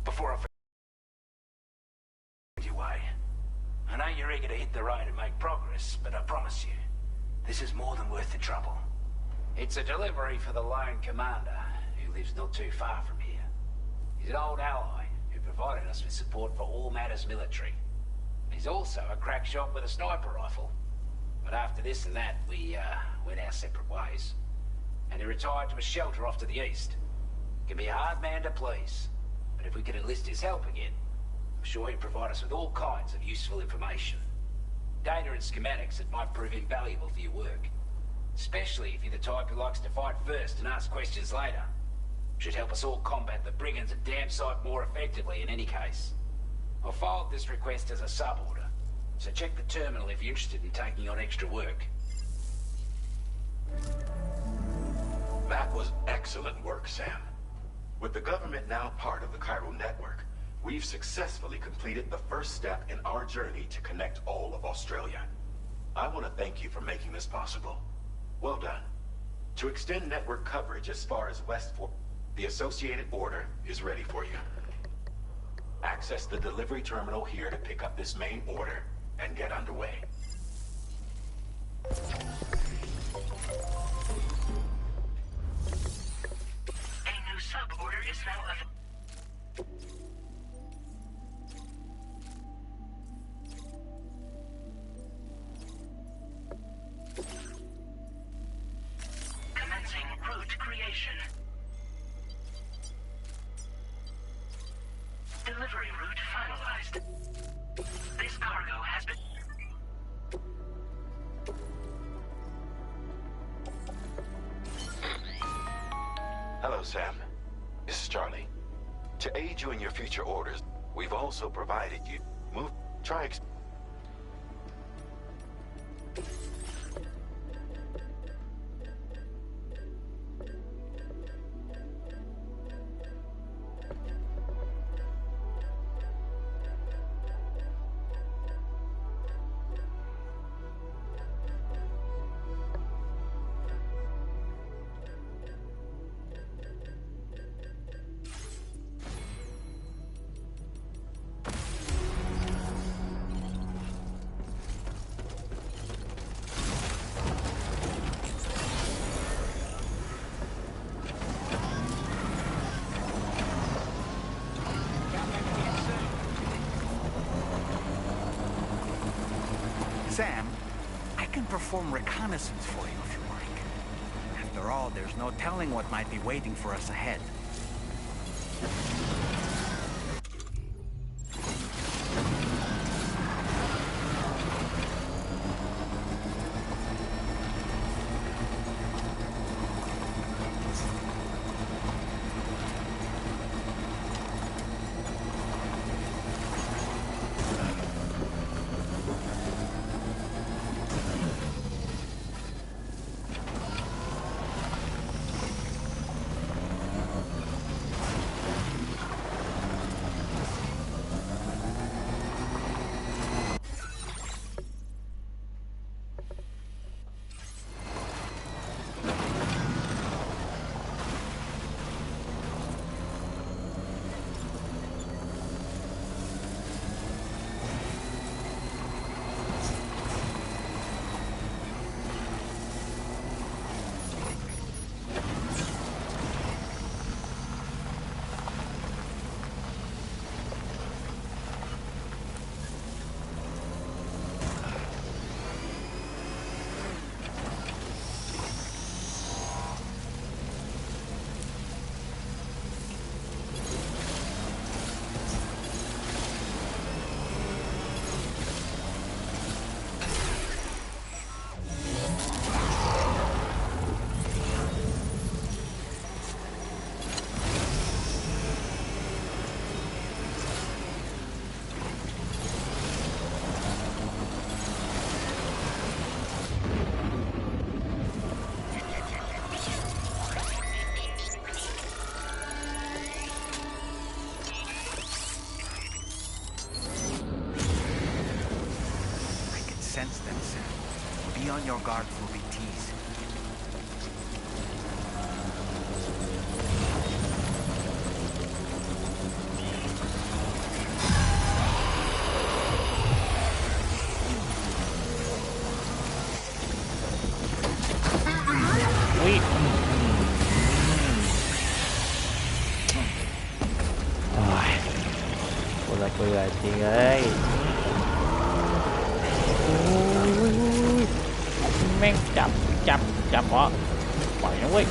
Before I forget your way, I know you're eager to hit the road and make progress, but I promise you, this is more than worth the trouble. It's a delivery for the lone commander, who lives not too far from here. He's an old ally who provided us with support for all matters military. He's also a crack shot with a sniper rifle. But after this and that, we went our separate ways. And he retired to a shelter off to the east. Can be a hard man to please, but if we could enlist his help again, I'm sure he'd provide us with all kinds of useful information. Data and schematics that might prove invaluable for your work. Especially if you're the type who likes to fight first and ask questions later. Should help us all combat the brigands a damn sight more effectively in any case. I'll forward this request as a sub-order, so check the terminal if you're interested in taking on extra work. That was excellent work, Sam. With the government now part of the chiral network, we've successfully completed the first step in our journey to connect all of Australia. I want to thank you for making this possible. Well done. To extend network coverage as far as West 4, the Associated Order is ready for you. Access the delivery terminal here to pick up this main order and get underway. A new sub-order is now available. Commencing route creation. Delivery route finalized. This cargo has been... Hello, Sam. This is Charlie. To aid you in your future orders, we've also provided you... Try... Sam, I can perform reconnaissance for you if you like. After all, there's no telling what might be waiting for us ahead. Sense them, Sam. Be on your guard for BTs. Wait. Ôi là cười lại chị ơi. Mang chậm bỏไปนะเว้ย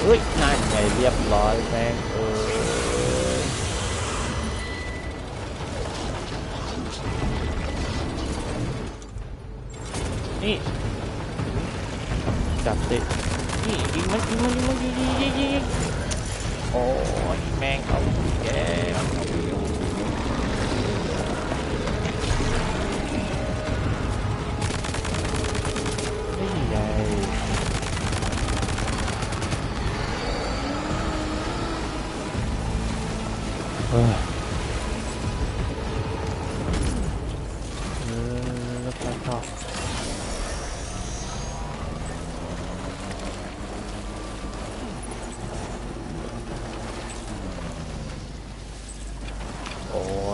เฮ้ยนั่นไงเรียบร้อยแม่งนี่จับสินี่ยิงมันโอ้ยแม่งเอาแก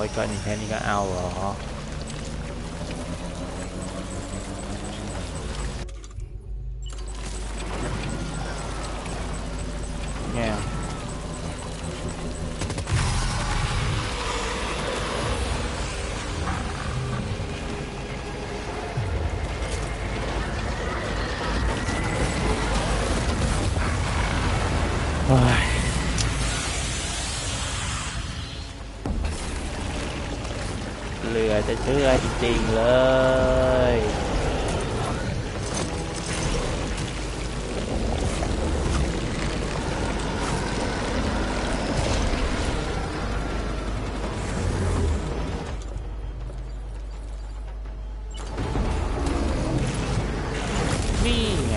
ยก่อนอีกแค่นี้ก็เอาเหรอเนี่ยเหลือจะเชื่อจริงๆเลยนี่ไง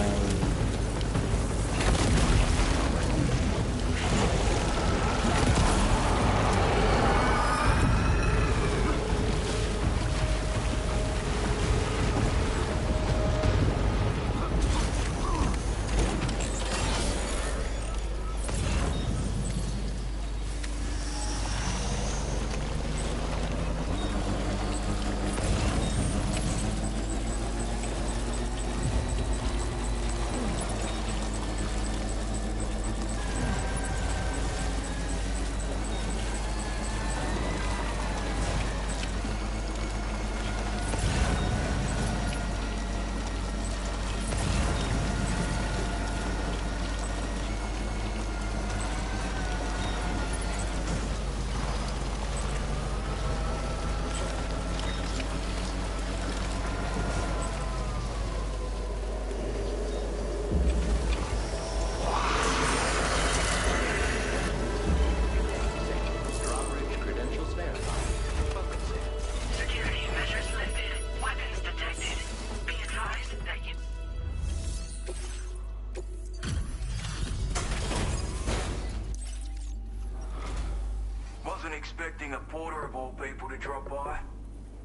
Expecting a porter of all people to drop by.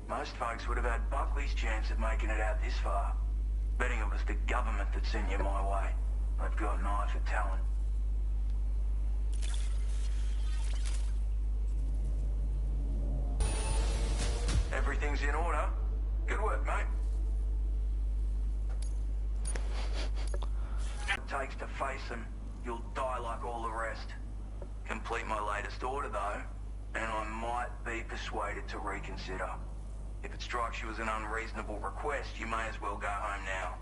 Most folks would have had Buckley's chance of making it out this far. Betting it was the government that sent you my way. They've got an eye for talent. Everything's in order. Good work, mate. It takes to face them. You'll die like all the rest. Complete my latest order, though, and I might be persuaded to reconsider. If it strikes you as an unreasonable request, you may as well go home now.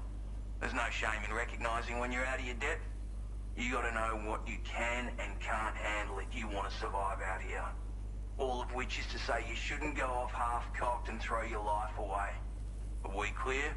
There's no shame in recognising when you're out of your depth. You gotta know what you can and can't handle if you want to survive out here. All of which is to say you shouldn't go off half-cocked and throw your life away. Are we clear?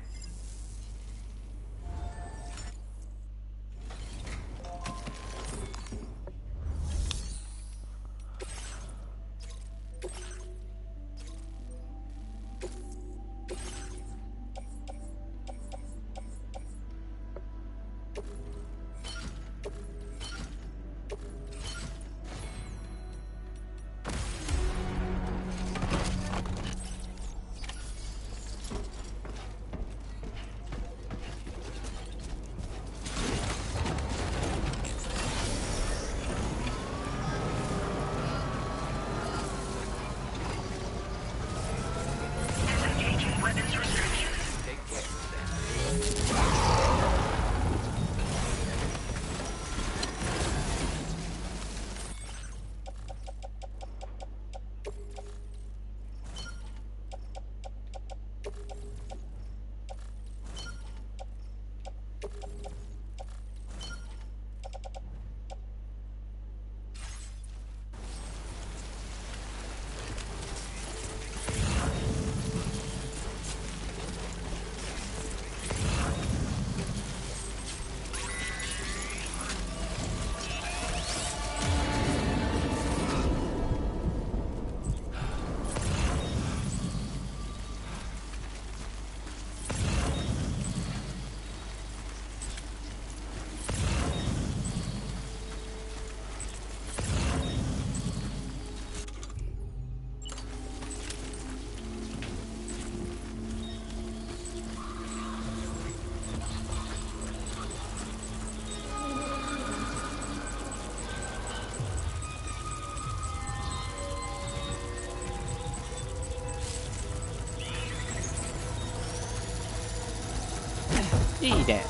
นี่แน่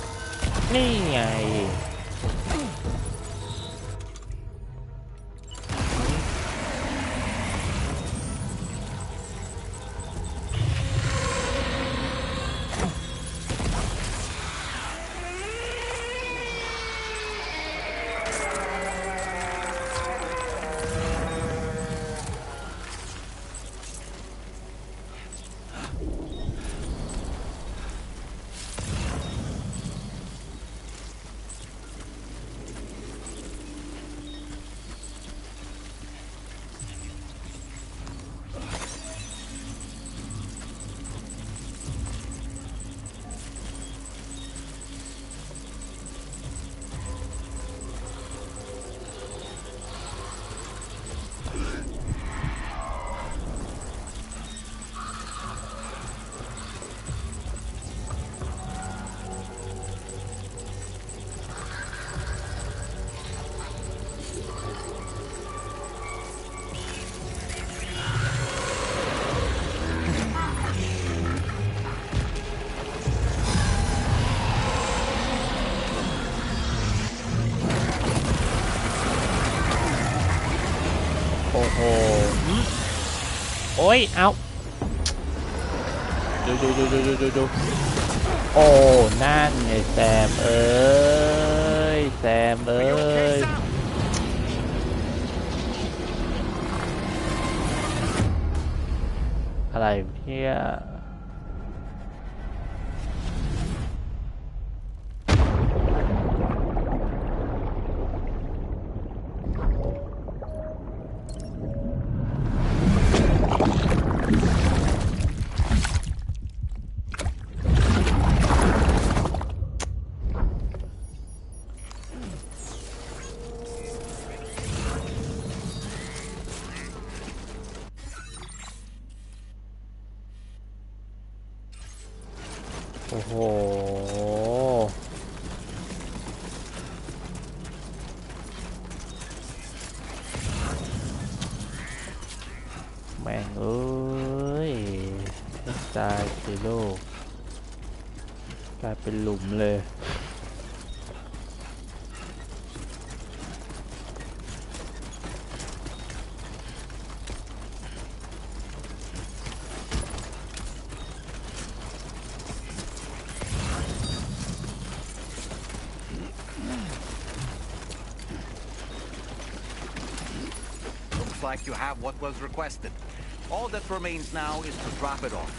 นี่ไงโอ้โหโอ้ยเอาดูโอ้นั่นไงแซมเอ้ยแซมเอ้ยอะไรเนี่ยโอ้โหแม่งเอ้ยตายสิโลกกลายเป็นหลุมเลย Like you have what was requested. All that remains now is to drop it off.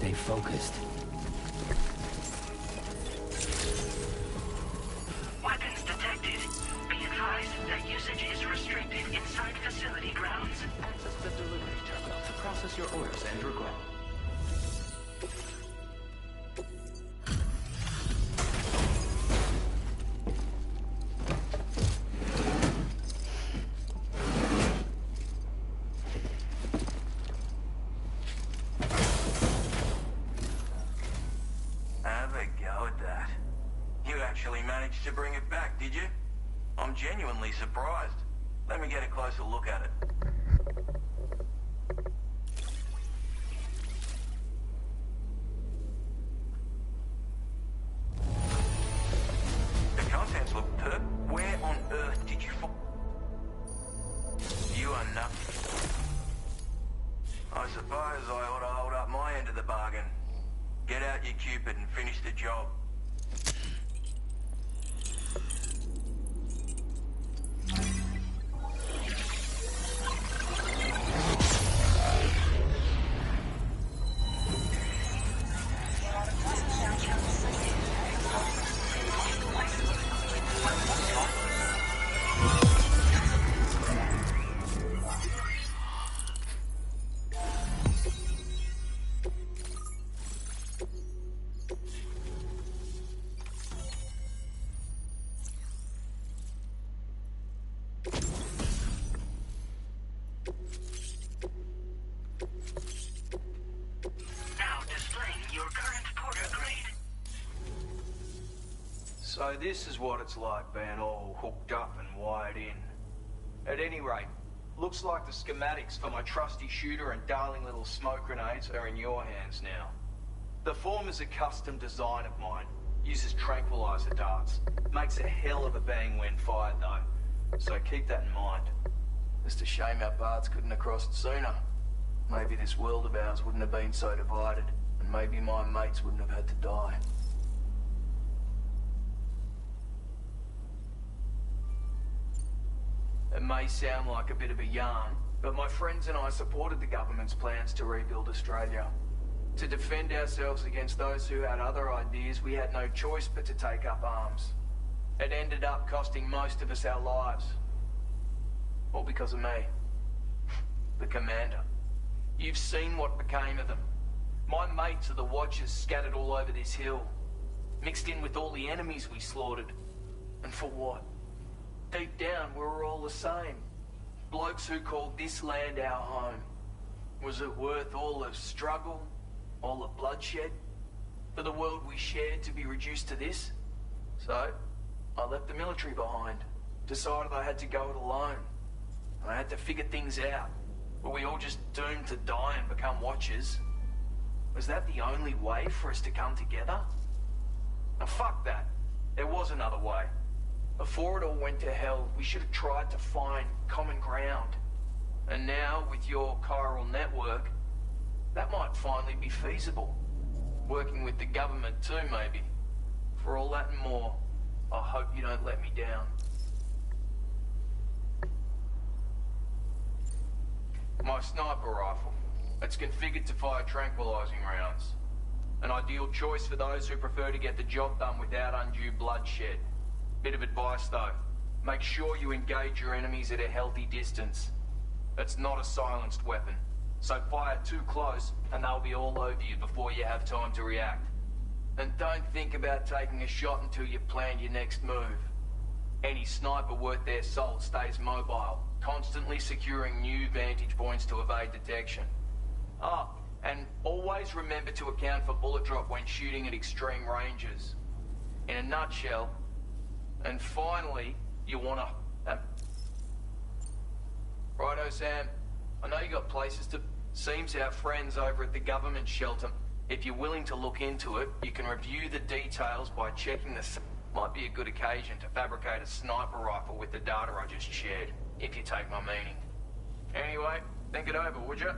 Stay focused. Weapons detected. Be advised that usage is restricted inside facility grounds. Access the delivery terminal to process your orders and regret. Have a go at that. You actually managed to bring it back, did you? I'm genuinely surprised. Let me get a closer look at it. The contents look Where on earth did you find... You are nothing. I suppose I ought to hold up my end of the bargain. Get out your Cupid and finish the job. So this is what it's like being all hooked up and wired in. At any rate, looks like the schematics for my trusty shooter and darling little smoke grenades are in your hands now. The form is a custom design of mine. Uses tranquilizer darts. Makes a hell of a bang when fired though. So keep that in mind. Just a shame our paths couldn't have crossed sooner. Maybe this world of ours wouldn't have been so divided, and maybe my mates wouldn't have had to die. It may sound like a bit of a yarn, but my friends and I supported the government's plans to rebuild Australia. To defend ourselves against those who had other ideas, we had no choice but to take up arms. It ended up costing most of us our lives. All because of me. The commander. You've seen what became of them. My mates are the Watchers scattered all over this hill. Mixed in with all the enemies we slaughtered. And for what? Deep down, we were all the same. Blokes who called this land our home. Was it worth all the struggle, all the bloodshed, for the world we shared to be reduced to this? So, I left the military behind. Decided I had to go it alone. I had to figure things out. Were we all just doomed to die and become Watchers? Was that the only way for us to come together? Now fuck that. There was another way. Before it all went to hell, we should have tried to find common ground. And now, with your chiral network, that might finally be feasible. Working with the government too, maybe. For all that and more, I hope you don't let me down. My sniper rifle. It's configured to fire tranquilizing rounds. An ideal choice for those who prefer to get the job done without undue bloodshed. Bit of advice though, make sure you engage your enemies at a healthy distance. It's not a silenced weapon, so fire too close and they'll be all over you before you have time to react. And don't think about taking a shot until you've planned your next move. Any sniper worth their salt stays mobile, constantly securing new vantage points to evade detection. Ah, and always remember to account for bullet drop when shooting at extreme ranges. In a nutshell. And finally, you wanna... Righto, Sam. I know you got places to... Seems our friends over at the government shelter. If you're willing to look into it, you can review the details by checking the... Might be a good occasion to fabricate a sniper rifle with the data I just shared, if you take my meaning. Anyway, think it over, would you?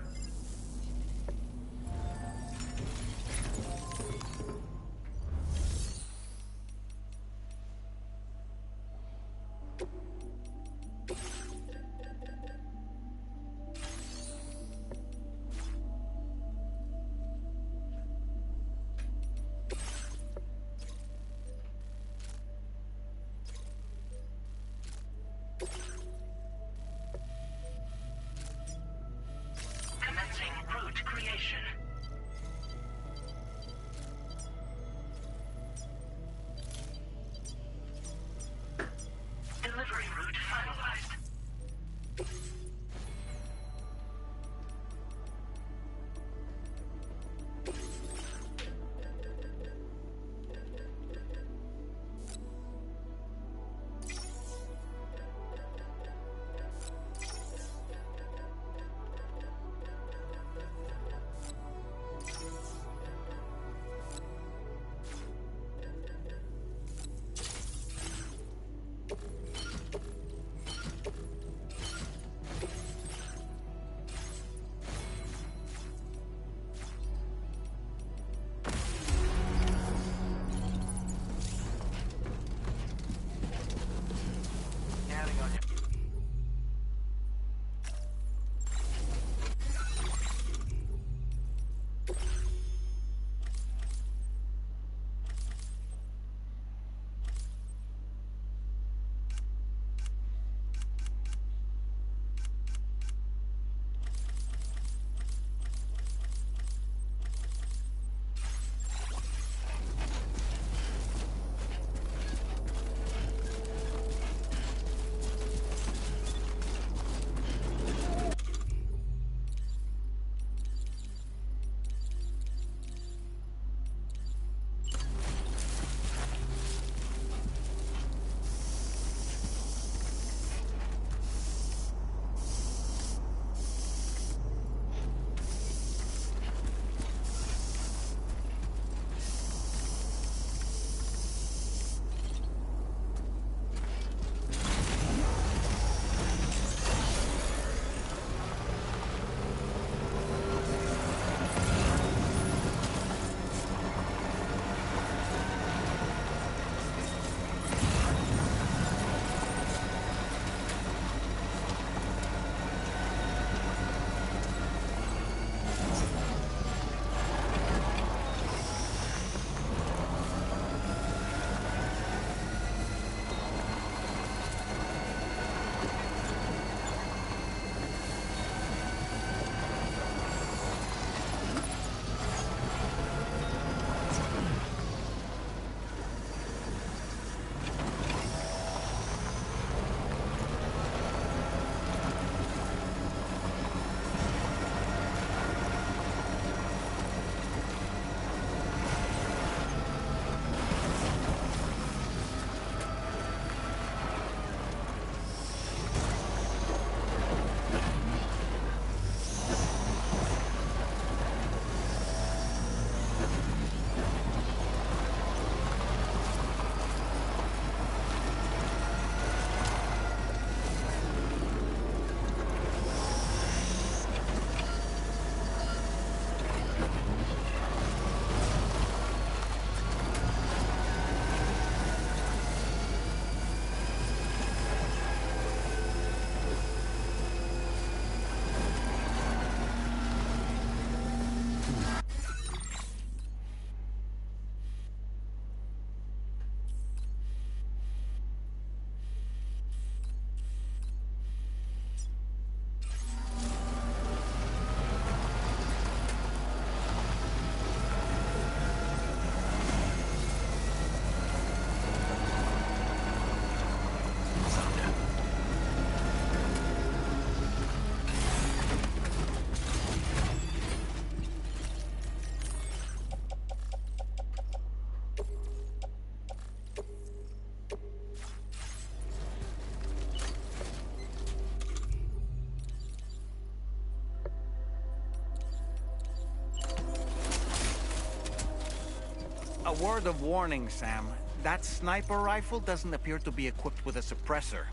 A word of warning, Sam. That sniper rifle doesn't appear to be equipped with a suppressor,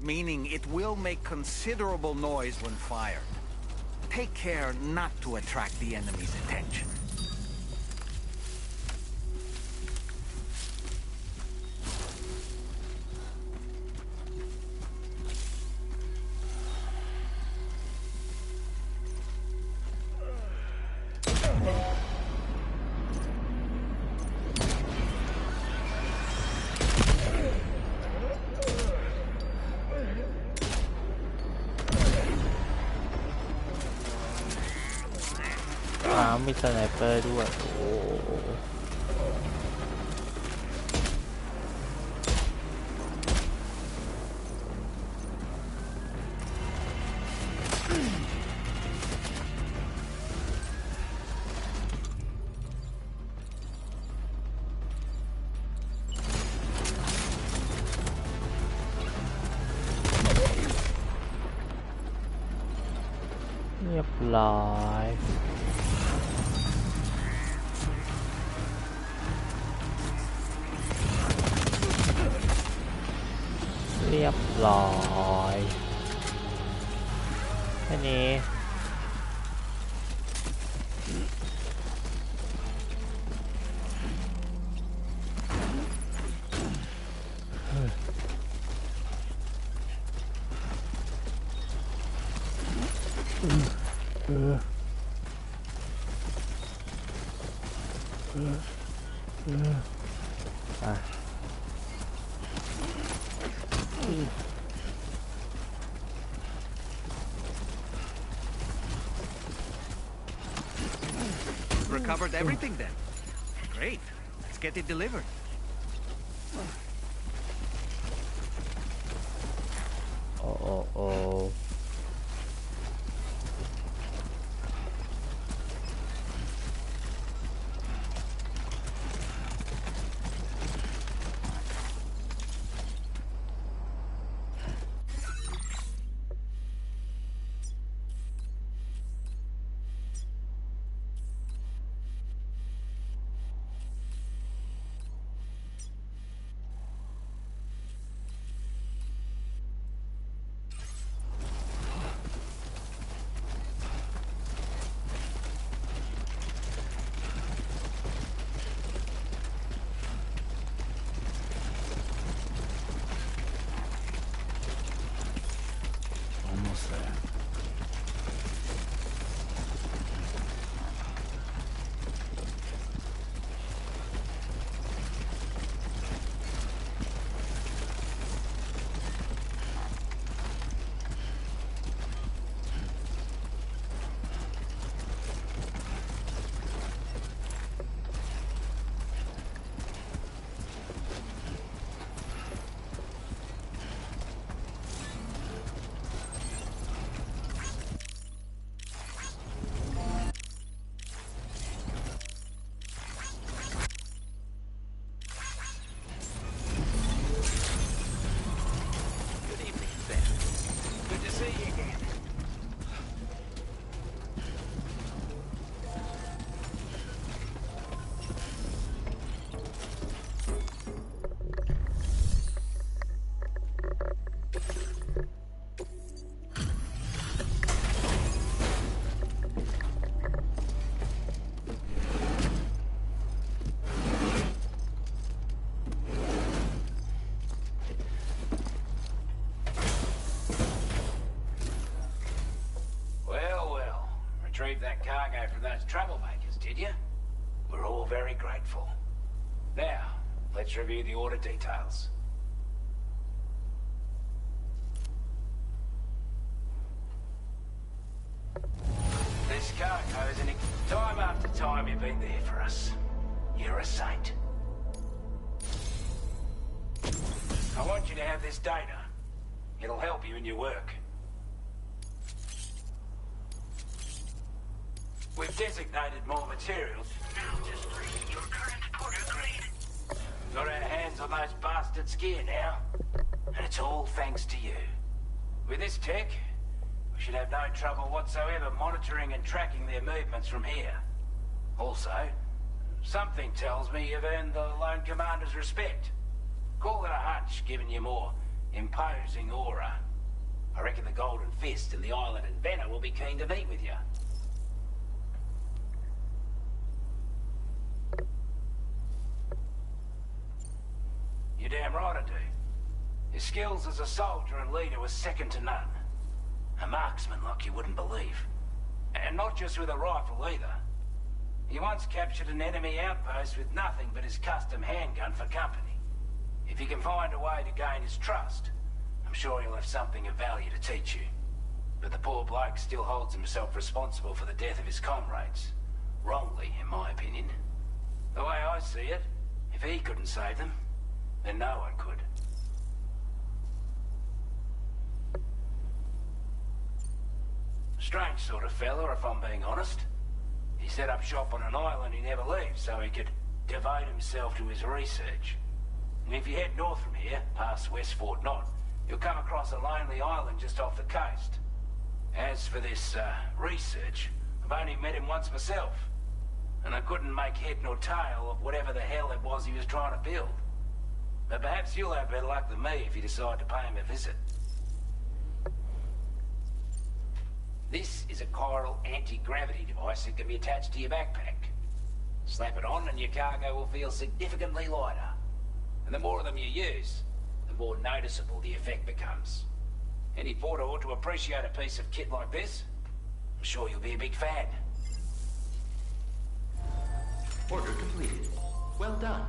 meaning it will make considerable noise when fired. Take care not to attract the enemy's attention.มีสไนเปอร์ด้วยโอ้เรียบร้อยเรียบร้อยแค่นี้Recovered everything then. Great. Let's get it delivered. Oh. Retrieved that cargo from those troublemakers, did you? We're all very grateful. Now, let's review the order details. This cargo's in time after time you've been there for us. You're a saint. I want you to have this data. It'll help you in your work. We've designated more materials. Now just read your current order grade. Got our hands on those bastards' gear now. And it's all thanks to you. With this tech, we should have no trouble whatsoever monitoring and tracking their movements from here. Also, Something tells me you've earned the Lone Commander's respect. Call it a hunch, given your more imposing aura. I reckon the Golden Fist and the Island Inventor will be keen to meet with you. You're damn right I do. His skills as a soldier and leader were second to none. A marksman like you wouldn't believe. And not just with a rifle either. He once captured an enemy outpost with nothing but his custom handgun for company. If you can find a way to gain his trust, I'm sure he'll have something of value to teach you. But the poor bloke still holds himself responsible for the death of his comrades. Wrongly, in my opinion. The way I see it, if he couldn't save them, then no one could. Strange sort of fella, if I'm being honest. He set up shop on an island he never leaves so he could devote himself to his research. And if you head north from here, past West Fort Knot, you'll come across a lonely island just off the coast. As for this, research, I've only met him once myself. And I couldn't make head nor tail of whatever the hell it was he was trying to build. But perhaps you'll have better luck than me if you decide to pay him a visit. This is a chiral anti-gravity device that can be attached to your backpack. Slap it on and your cargo will feel significantly lighter. And the more of them you use, the more noticeable the effect becomes. Any porter ought to appreciate a piece of kit like this. I'm sure you'll be a big fan. Order completed. Well done.